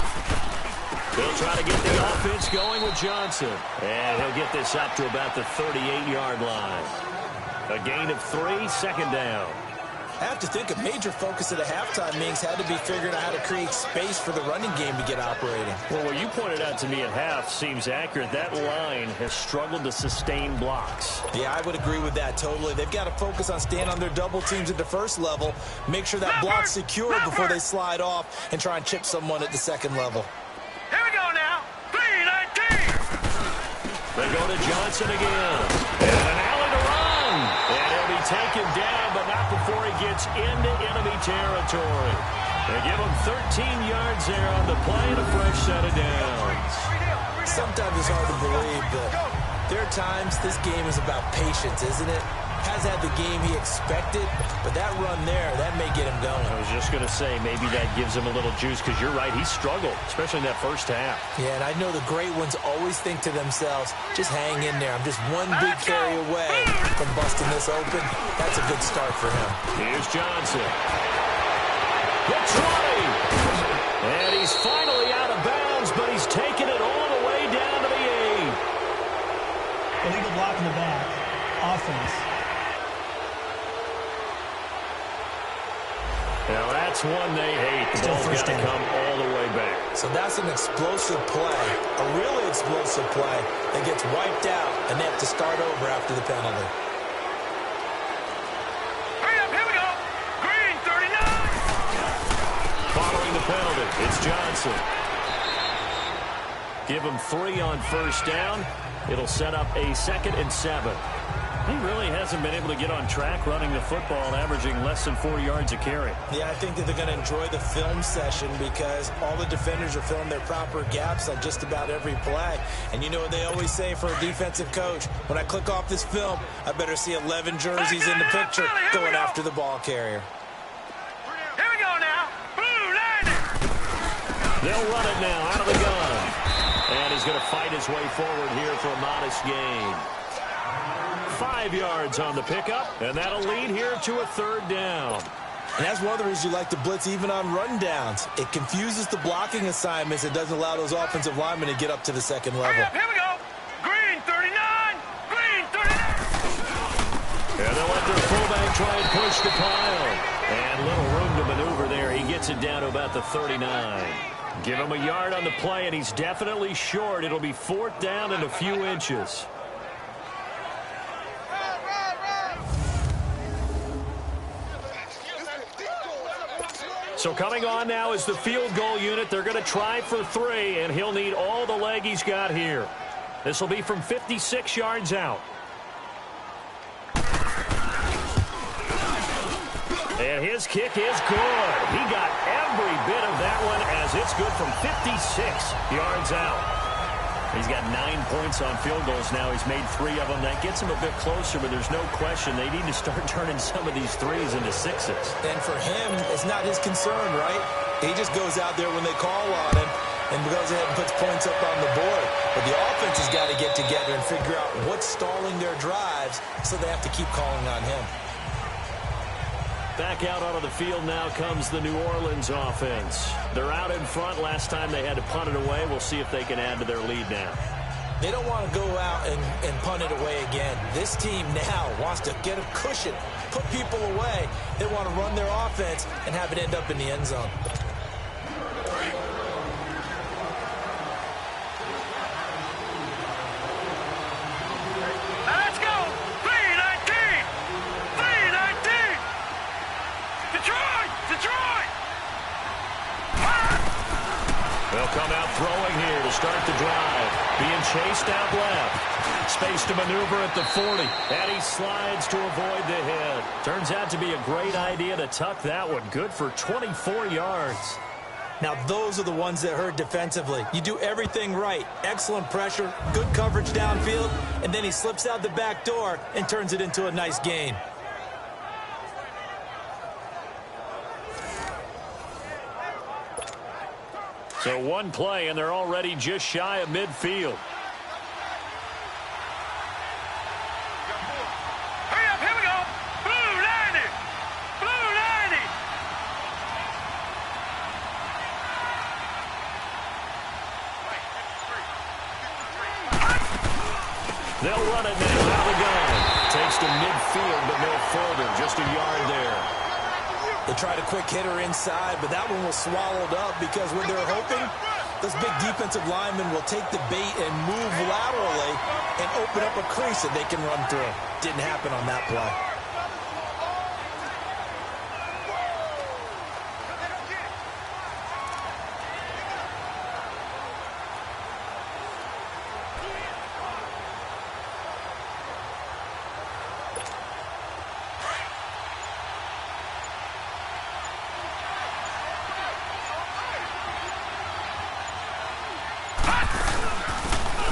They'll try to get the offense going with Johnson. And he'll get this up to about the 38-yard line. A gain of 3, 2nd down. I have to think a major focus of the halftime meetings had to be figuring out how to create space for the running game to get operating. Well, what you pointed out to me at half seems accurate. That line has struggled to sustain blocks. Yeah, I would agree with that totally. They've got to focus on staying on their double teams at the first level, make sure that block's secure before they slide off and try and chip someone at the 2nd level. Here we go now. 319. They go to Johnson again. And an alley to run. And he'll be taken down, but not before he gets into enemy territory. They give him 13 yards there on the play and a fresh set of downs. Sometimes it's hard to believe, but there are times this game is about patience, isn't it? Has had the game he expected, but that run there, that may get him going. I was just going to say, maybe that gives him a little juice, because you're right, he struggled, especially in that first half. Yeah, and I know the great ones always think to themselves, just hang in there. I'm just one big carry away from busting this open. That's a good start for him. Here's Johnson. The 20! And he's finally out of bounds, but he's taken it all the way down to the 8. Illegal block in the back. Offense. Now that's one they hate. The ball's got to come all the way back. So that's an explosive play, a really explosive play that gets wiped out, and they have to start over after the penalty. Hurry up, here we go. Green 39. Following the penalty, it's Johnson. Give him 3 on first down. It'll set up a 2nd and 7. He really hasn't been able to get on track running the football, averaging less than 4 yards a carry. Yeah, I think that they're going to enjoy the film session because all the defenders are filling their proper gaps on just about every play. And you know what they always say for a defensive coach? When I click off this film, I better see 11 jerseys in the picture going after the ball carrier. Here we go now. Blue landing. They'll run it now out of the gun. And he's going to fight his way forward here for a modest gain. 5 yards on the pickup, and that'll lead here to a 3rd down. And that's one of the reasons you like to blitz even on run downs. It confuses the blocking assignments. It doesn't allow those offensive linemen to get up to the second level. Here we go. Green 39. Green 39. And they'll let their fullback try and push the pile. And little room to maneuver there. He gets it down to about the 39. Give him a yard on the play, and he's definitely short. It'll be 4th down and a few inches. So coming on now is the field goal unit. They're going to try for 3, and he'll need all the leg he's got here. This will be from 56 yards out. And his kick is good. He got every bit of that one as it's good from 56 yards out. He's got 9 points on field goals now. He's made 3 of them. That gets him a bit closer, but there's no question they need to start turning some of these 3s into 6s. And for him, it's not his concern, right? He just goes out there when they call on him and goes ahead and puts points up on the board. But the offense has got to get together and figure out what's stalling their drives, so they have to keep calling on him. Back out onto the field now comes the New Orleans offense. They're out in front. Last time they had to punt it away. We'll see if they can add to their lead now. They don't want to go out and punt it away again. This team now wants to get a cushion, put people away. They want to run their offense and have it end up in the end zone. Let's go. 319. 319. Detroit. Detroit. They'll come out throwing here to start the drive. Being chased out left. Space to maneuver at the 40. And he slides to avoid the hit. Turns out to be a great idea to tuck that one. Good for 24 yards. Now, those are the ones that hurt defensively. You do everything right. Excellent pressure, good coverage downfield, and then he slips out the back door and turns it into a nice gain. So one play, and they're already just shy of midfield. Hurry up, here we go. Blue 90. Blue 90. They'll run it now out of the gun. Takes to midfield, but no further. Just a yard there. They tried a quick hitter inside, but that one was swallowed up because when they're hoping, those big defensive linemen will take the bait and move laterally and open up a crease that they can run through. Didn't happen on that play.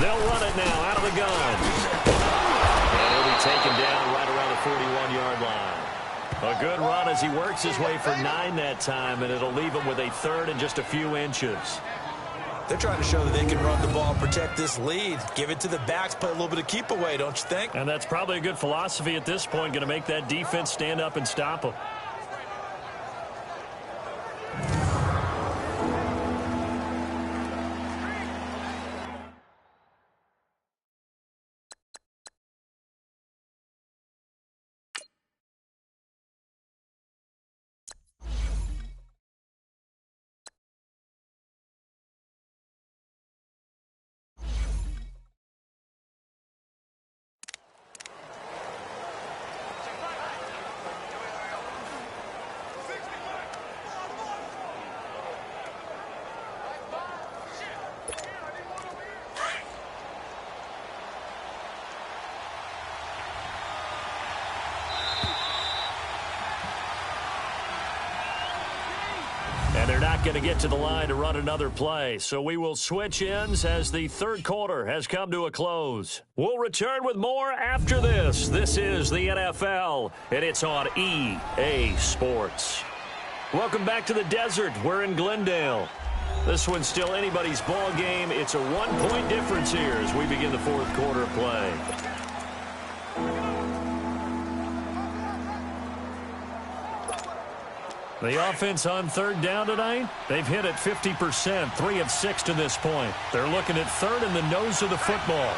They'll run it now out of the gun. And he'll be taken down right around the 41-yard line. A good run as he works his way for 9 that time, and it'll leave him with a 3rd and just a few inches. They're trying to show that they can run the ball, protect this lead. Give it to the backs, play a little bit of keep away, don't you think? And that's probably a good philosophy at this point, going to make that defense stand up and stop them. not going to get to the line to run another play, so we will switch ends as the third quarter has come to a close. We'll return with more after this. This is the NFL, and it's on EA Sports. Welcome back to the desert. We're in Glendale. This one's still anybody's ball game. It's a 1-point difference here as we begin the fourth quarter of play. The offense on third down tonight, they've hit it 50%, 3 of 6 to this point. They're looking at third in the nose of the football.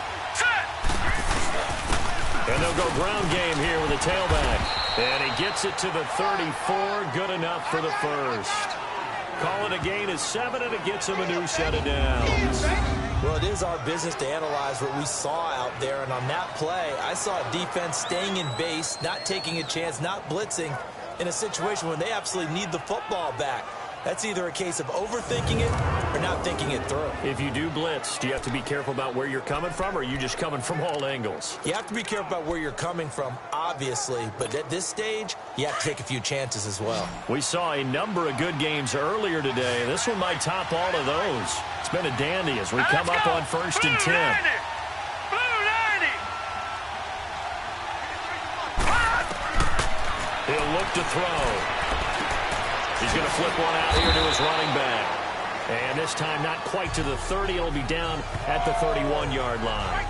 And they'll go ground game here with a tailback. And he gets it to the 34, good enough for the first. Call it a gain of 7, and it gets him a new set of downs. Well, it is our business to analyze what we saw out there, and on that play, I saw a defense staying in base, not taking a chance, not blitzing, in a situation when they absolutely need the football back. That's either a case of overthinking it or not thinking it through. If you do blitz, do you have to be careful about where you're coming from, or are you just coming from all angles? You have to be careful about where you're coming from, obviously, but at this stage, you have to take a few chances as well. We saw a number of good games earlier today. This one might top all of those. It's been a dandy as we come up on 1st and 10. He'll look to throw. He's going to flip one out here to his running back. And this time not quite to the 30. It'll be down at the 31-yard line.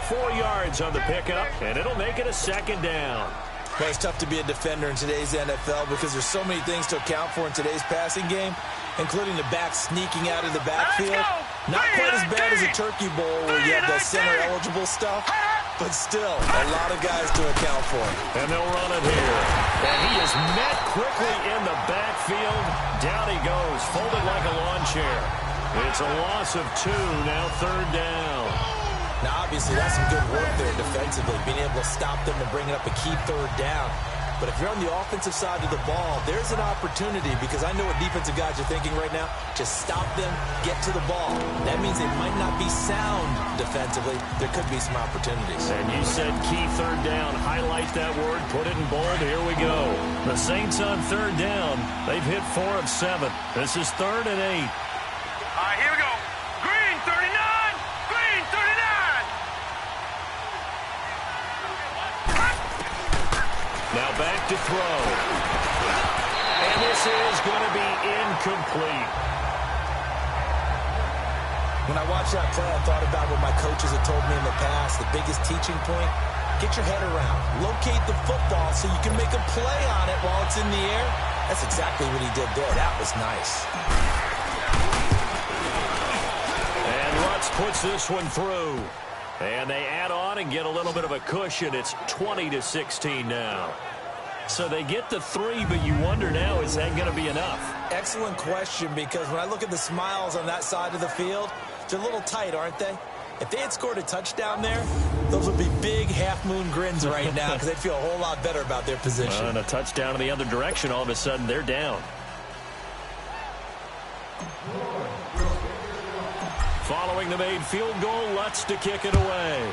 4 yards on the pickup, and it'll make it a second down. Well, it's tough to be a defender in today's NFL because there's so many things to account for in today's passing game, including the back sneaking out of the backfield. Not quite as bad as a Turkey Bowl where you have the center-eligible stuff, but still a lot of guys to account for. And they'll run it here. And he is met quickly in the backfield. Down he goes, folded like a lawn chair. It's a loss of 2, now third down. Now, obviously, that's some good work there defensively, being able to stop them and bringing up a key third down. But if you're on the offensive side of the ball, there's an opportunity because I know what defensive guys are thinking right now. Just stop them, get to the ball. That means they might not be sound defensively. There could be some opportunities. And you said key third down. Highlight that word, put it in bold. Here we go. The Saints on third down. They've hit 4 of 7. This is 3rd and 8. All right, here we go. Green 39. Green 39. Now back to throw. And this is going to be incomplete. When I watched that play, I thought about what my coaches had told me in the past. The biggest teaching point, get your head around. Locate the football so you can make a play on it while it's in the air. That's exactly what he did there. That was nice. And Lutz puts this one through. And they add on and get a little bit of a cushion. It's 20-16 now. So they get the 3, but you wonder now, is that going to be enough? Excellent question, because when I look at the smiles on that side of the field, they're a little tight, aren't they? If they had scored a touchdown there, those would be big half-moon grins right now because they'd feel a whole lot better about their position. And a touchdown in the other direction, all of a sudden, they're down. Following the made field goal, Lutz to kick it away.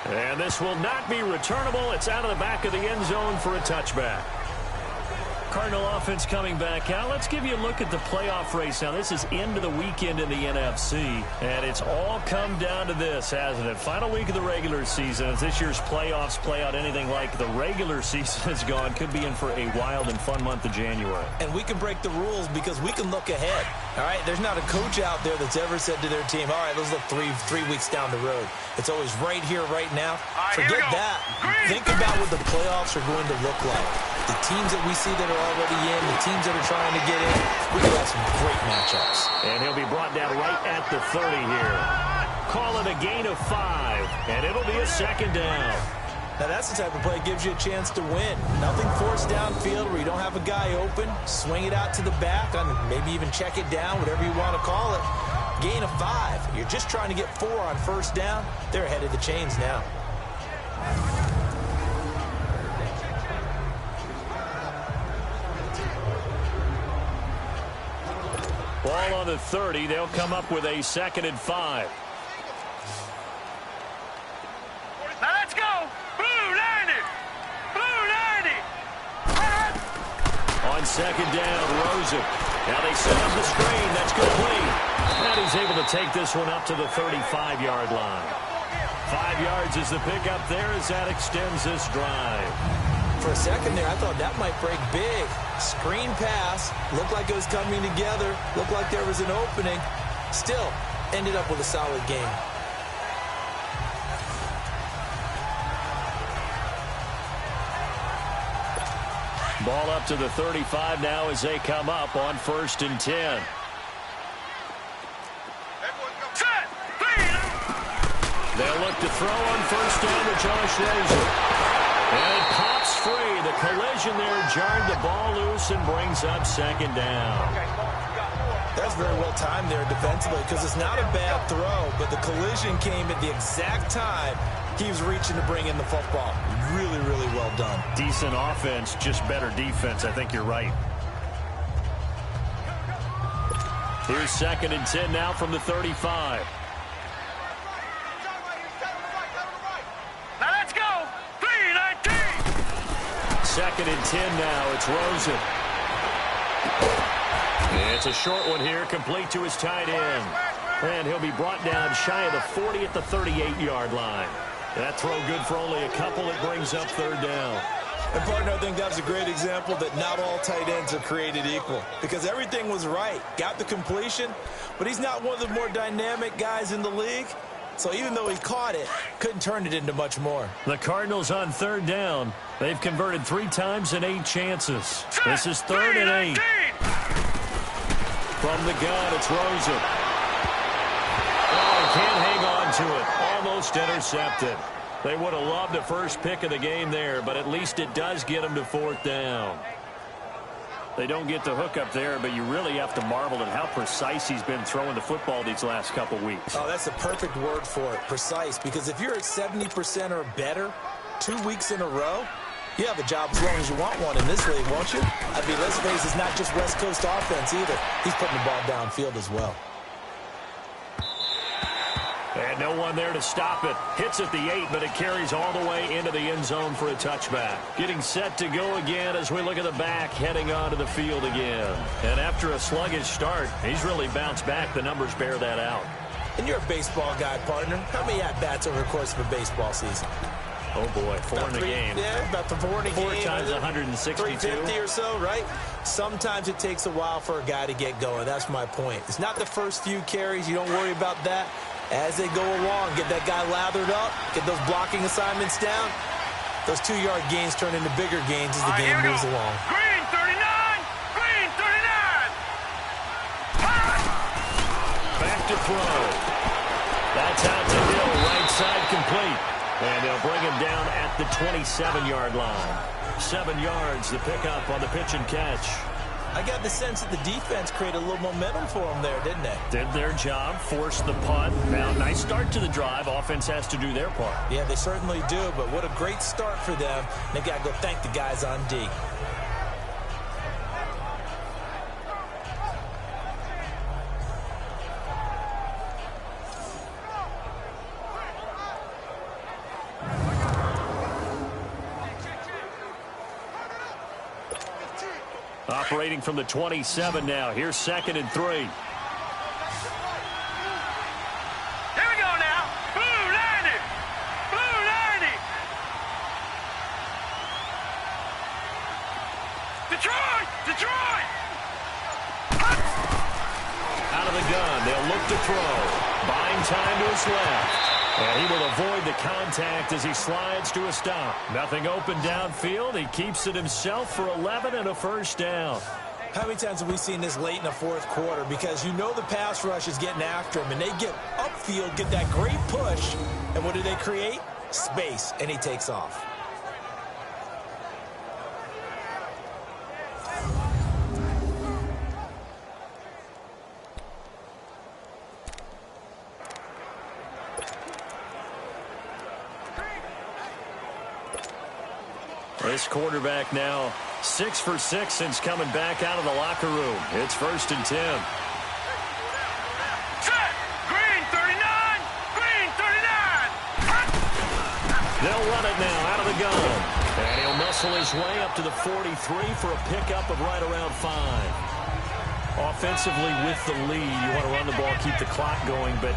And this will not be returnable. It's out of the back of the end zone for a touchback. Cardinal offense coming back out. Let's give you a look at the playoff race now. This is into the weekend in the NFC, and it's all come down to this, hasn't it? Final week of the regular season. As this year's playoffs play out anything like the regular season has gone, could be in for a wild and fun month of January. And we can break the rules because we can look ahead. All right, there's not a coach out there that's ever said to their team, all right, let's look three weeks down the road. It's always right here, right now. Forget that. Think about what the playoffs are going to look like. The teams that we see that are already in, the teams that are trying to get in, we could have some great matchups. And he'll be brought down right at the 30 here. Call it a gain of 5, and it'll be a second down. Now, that's the type of play that gives you a chance to win. Nothing forced downfield where you don't have a guy open. Swing it out to the back, maybe even check it down, whatever you want to call it. Gain of 5. You're just trying to get 4 on first down. They're ahead of the chains now. Ball on the 30. They'll come up with a 2nd and 5. Now let's go. Blue 90. Blue 90. second down. Rosen. Now they set up the screen. That's complete. And he's able to take this one up to the 35-yard line. 5 yards is the pickup there as that extends this drive. For a second there, I thought that might break big. Screen pass. Looked like it was coming together. Looked like there was an opening. Still, ended up with a solid game. Ball up to the 35 now as they come up on 1st and 10. They'll look to throw on 1st down to Josh Rosen. And it pops free. The collision there jarred the ball loose and brings up 2nd down. That's very well timed there defensively because it's not a bad throw, but the collision came at the exact time he was reaching to bring in the football. Really, really well done. Decent offense, just better defense. I think you're right. Here's 2nd and 10 now from the 35. Now let's go. 3-19. 2nd and 10 now. It's Rosen. It's a short one here, complete to his tight end. And he'll be brought down shy of the 40 at the 38-yard line. That throw good for only a couple. It brings up 3rd down. And, partner, I think that was a great example that not all tight ends are created equal because everything was right. Got the completion, but he's not one of the more dynamic guys in the league. So even though he caught it, couldn't turn it into much more. The Cardinals on 3rd down. They've converted 3 times in 8 chances. This is 3rd and 8. From the gun, it's Rosen. Oh, can't hang on to it. Almost intercepted. They would have loved the first pick of the game there, but at least it does get them to 4th down. They don't get the hook up there, but you really have to marvel at how precise he's been throwing the football these last couple weeks. Oh, that's a perfect word for it, precise, because if you're at 70% or better 2 weeks in a row, you have a job as long as you want one in this league, won't you? I mean, let's face it, it's not just West Coast offense either. He's putting the ball downfield as well. And no one there to stop it. Hits at the 8, but it carries all the way into the end zone for a touchback. Getting set to go again as we look at the back, heading onto the field again. And after a sluggish start, he's really bounced back. The numbers bear that out. And you're a baseball guy, partner. How many at-bats over the course of a baseball season? Oh, boy, 4 in a game. Yeah, about the 4 in a game. 4 times 162. 350 or so, right? Sometimes it takes a while for a guy to get going. That's my point. It's not the first few carries. You don't worry about that. As they go along, get that guy lathered up, get those blocking assignments down. Those 2-yard gains turn into bigger gains as the game moves along. Green 39! Green 39! Back to throw. That's out to Hill, right side complete. And they'll bring him down at the 27-yard line. 7 yards, the pickup on the pitch and catch. I got the sense that the defense created a little momentum for them there, didn't they? Did their job, forced the punt. Now, nice start to the drive. Offense has to do their part. Yeah, they certainly do, but what a great start for them. They got to go thank the guys on D. Operating from the 27 now. Here's 2nd and 3. Here we go now. Blue 90. Blue 90. Detroit. Detroit. Out of the gun. They'll look to throw. Buying time to his left. And he will avoid the contact as he slides to a stop. Nothing open downfield. He keeps it himself for 11 and a 1st down. How many times have we seen this late in the 4th quarter? Because you know the pass rush is getting after him, and they get upfield, get that great push, and what do they create? Space, and he takes off. This quarterback now 6 for 6 since coming back out of the locker room. It's 1st and 10. Set. Green 39. Green 39. They'll run it now out of the gun. And he'll wrestle his way up to the 43 for a pickup of right around 5. Offensively with the lead, you want to run the ball, keep the clock going, but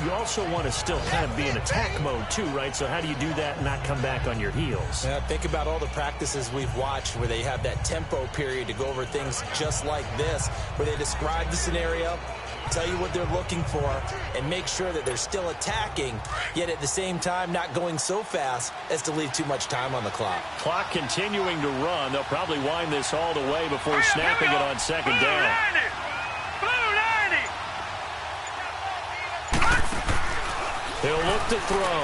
you also want to still kind of be in attack mode too, right? So how do you do that and not come back on your heels? Yeah, think about all the practices we've watched where they have that tempo period to go over things just like this, where they describe the scenario, tell you what they're looking for, and make sure that they're still attacking, yet at the same time not going so fast as to leave too much time on the clock. Clock continuing to run. They'll probably wind this all the way before snapping it on second down. He'll look to throw.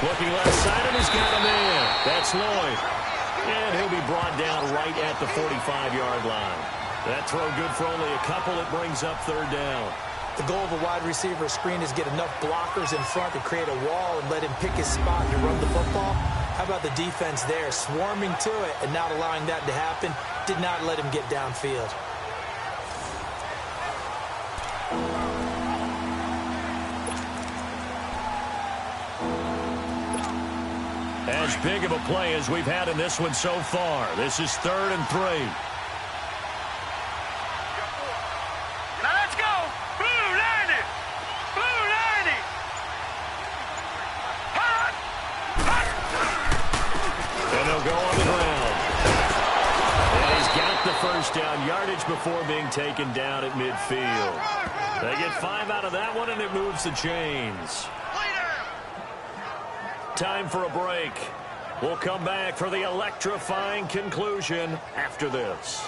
Looking left side, and he's got him in. That's Lloyd. And he'll be brought down right at the 45-yard line. That throw good for only a couple. It brings up third down. The goal of a wide receiver screen is get enough blockers in front to create a wall and let him pick his spot to run the football. How about the defense there, swarming to it and not allowing that to happen? Did not let him get downfield. As big of a play as we've had in this one so far. This is 3rd and 3. Now let's go. Blue 90. Blue 90. Hot. Hot. And they'll go on the ground. And he's got the first down, yardage before being taken down at midfield. They get 5 out of that one, and it moves the chains. Time for a break. We'll come back for the electrifying conclusion after this.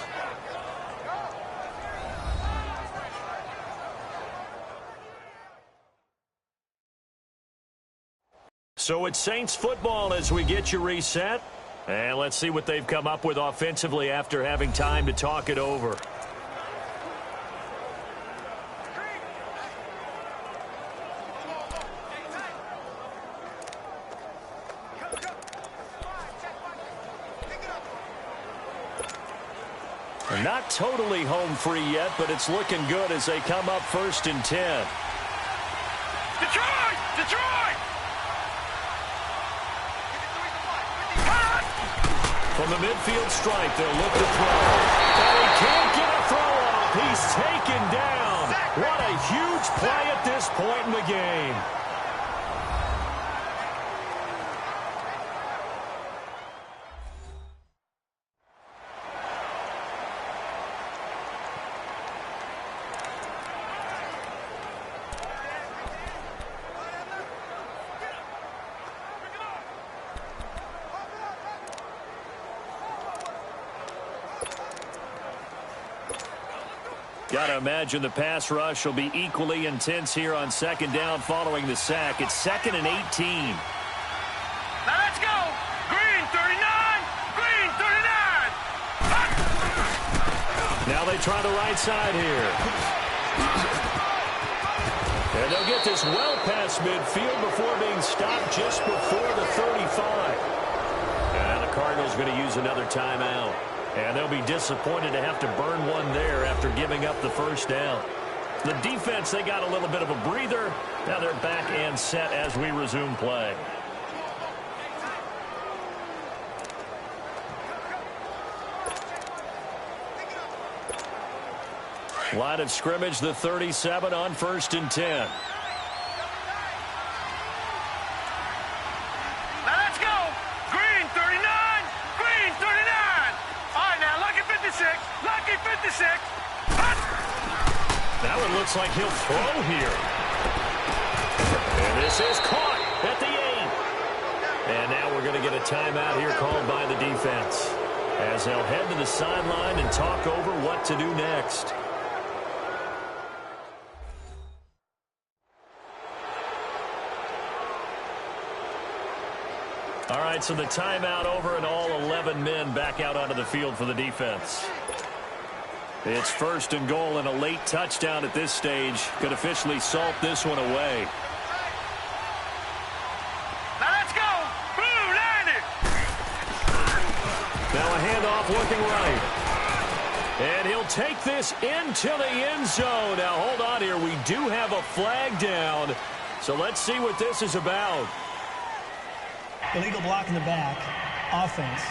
So it's Saints football as we get you reset. And let's see what they've come up with offensively after having time to talk it over. Not totally home free yet, but it's looking good as they come up 1st and 10. Detroit! Detroit! From the midfield stripe, they'll look to throw. And he can't get a throw off. He's taken down. What a huge play at this point in the game. Got to imagine the pass rush will be equally intense here on 2nd down following the sack. It's 2nd and 18. Now let's go. Green 39. Green 39. Now they try the right side here. And they'll get this well past midfield before being stopped just before the 35. And the Cardinals going to use another timeout. And they'll be disappointed to have to burn one there after giving up the first down. The defense, they got a little bit of a breather. Now they're back and set as we resume play. Line of scrimmage, the 37 on 1st and 10. That one looks like he'll throw here. And this is caught at the 8. And now we're going to get a timeout here called by the defense, as they'll head to the sideline and talk over what to do next. All right, so the timeout over and all 11 men back out onto the field for the defense. It's 1st and goal, and a late touchdown at this stage could officially salt this one away. Now let's go. Blue 90. Now a handoff looking right. And he'll take this into the end zone. Now hold on here. We do have a flag down. So let's see what this is about. Illegal block in the back. Offense.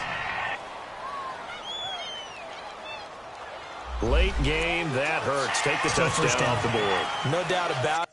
Late game, that hurts. Take the touchdown off the board. No doubt about it.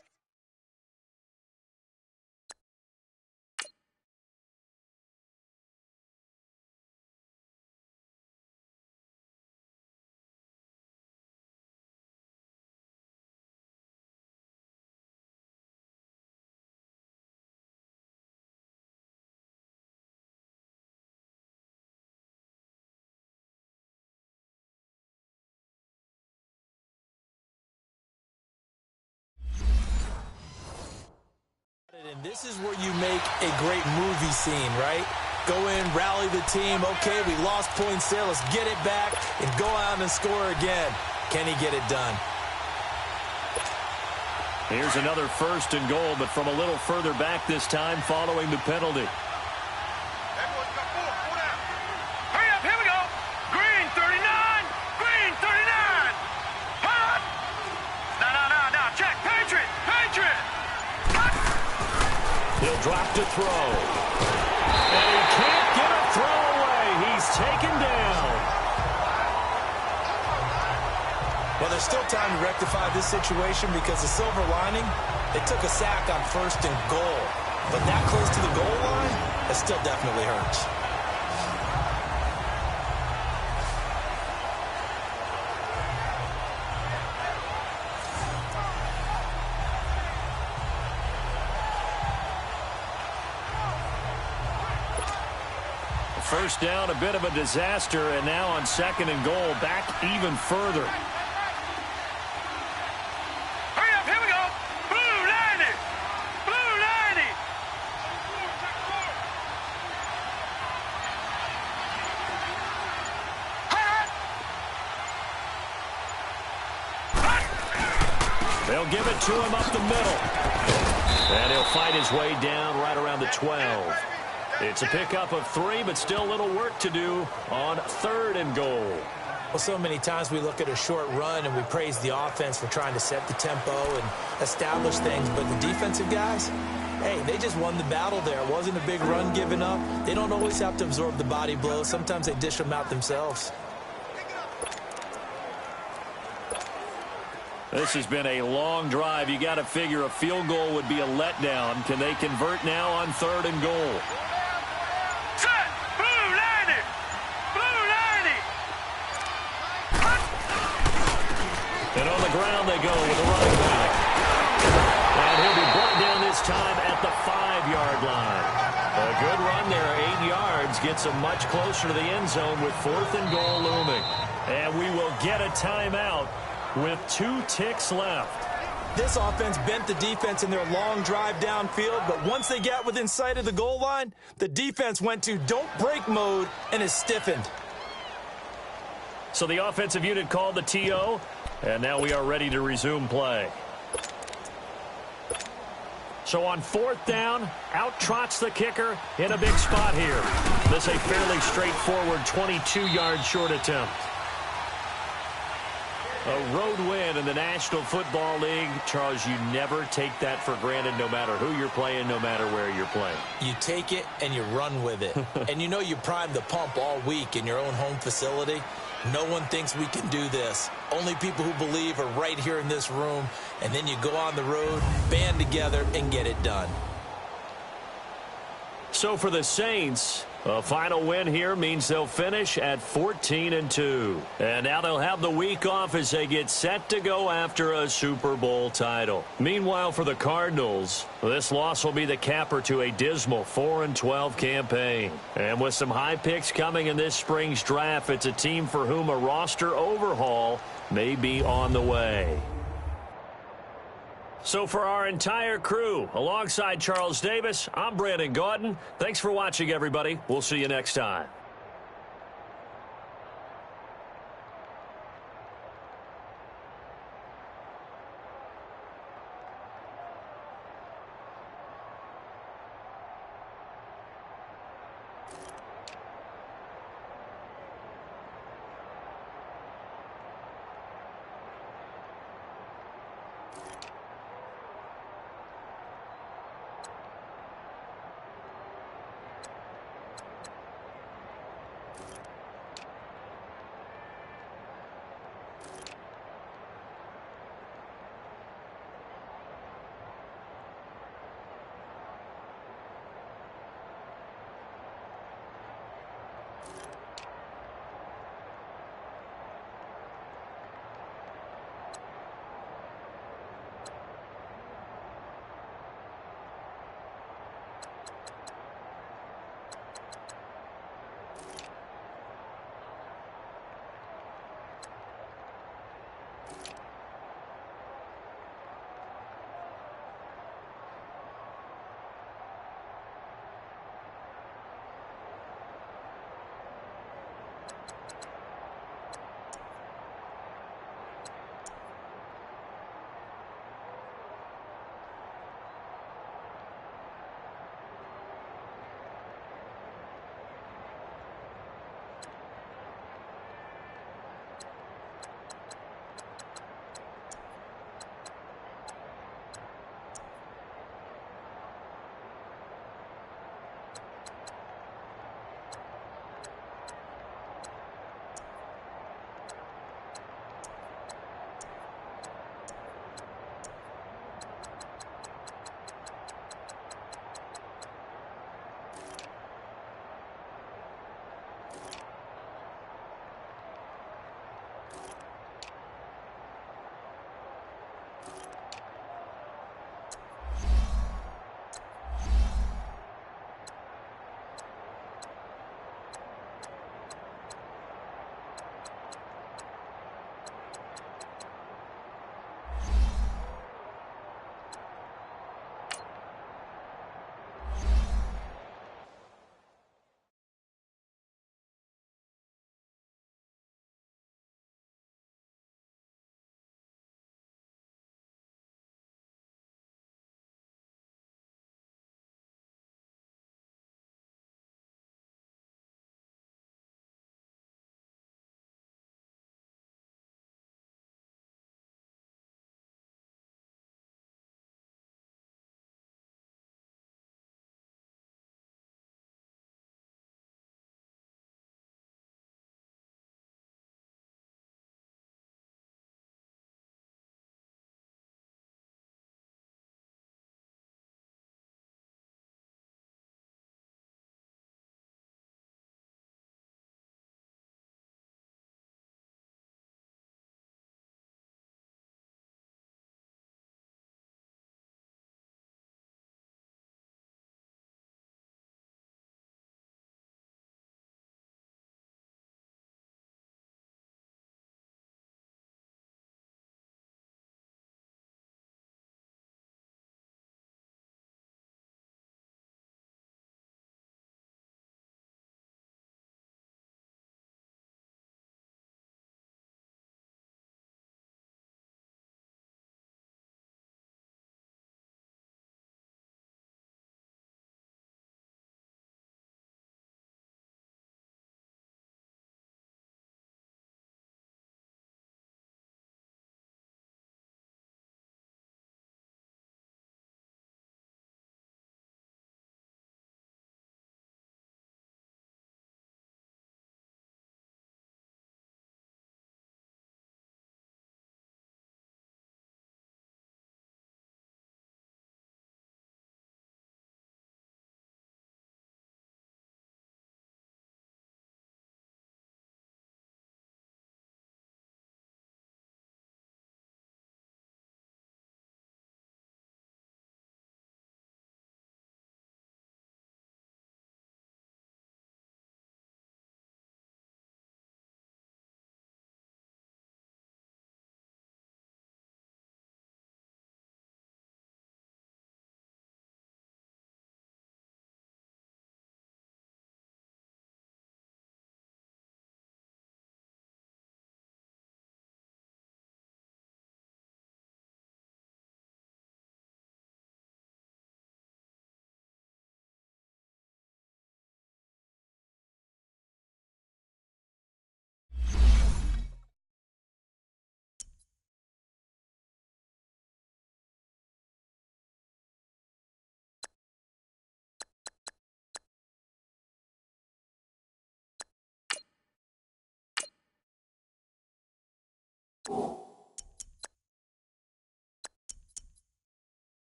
And this is where you make a great movie scene, right? Go in, rally the team. Okay, we lost points there. Let's get it back and go out and score again. Can he get it done? Here's another 1st and goal, but from a little further back this time following the penalty. Hurry up, here we go. Green 39, green 39. Hot. No, check. Patriot. He'll drop to throw. And he can't get a throw away. He's taken down. Well, there's still time to rectify this situation because the silver lining, they took a sack on 1st and goal. But that close to the goal line, that still definitely hurts. First down, a bit of a disaster, and now on 2nd and goal, back even further. Hurry up, here we go. Blue 90. Blue 90. They'll give it to him up the middle. And he'll fight his way down right around the 12. It's a pickup of 3, but still a little work to do on 3rd and goal. Well, so many times we look at a short run and we praise the offense for trying to set the tempo and establish things, but the defensive guys, hey, they just won the battle there. It wasn't a big run given up. They don't always have to absorb the body blows. Sometimes they dish them out themselves. This has been a long drive. You got to figure a field goal would be a letdown. Can they convert now on 3rd and goal? Set. Blue 90. Blue 90. And on the ground they go with the running back. And he'll be brought down this time at the 5-yard line. A good run there, 8 yards, gets him much closer to the end zone with 4th and goal looming. And we will get a timeout with 2 ticks left. This offense bent the defense in their long drive downfield, but once they got within sight of the goal line, the defense went to don't break mode and is stiffened. So the offensive unit called the TO, and now we are ready to resume play. So on 4th down, out trots the kicker in a big spot here. This a fairly straightforward 22-yard short attempt. A road win in the National Football League. Charles, you never take that for granted no matter who you're playing, no matter where you're playing. You take it and you run with it. And you know you primed the pump all week in your own home facility. No one thinks we can do this. Only people who believe are right here in this room. And then you go on the road, band together, and get it done. So for the Saints, a final win here means they'll finish at 14-2. And now they'll have the week off as they get set to go after a Super Bowl title. Meanwhile, for the Cardinals, this loss will be the capper to a dismal 4-12 campaign. And with some high picks coming in this spring's draft, it's a team for whom a roster overhaul may be on the way. So for our entire crew, alongside Charles Davis, I'm Brandon Gaudin. Thanks for watching, everybody. We'll see you next time.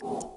you.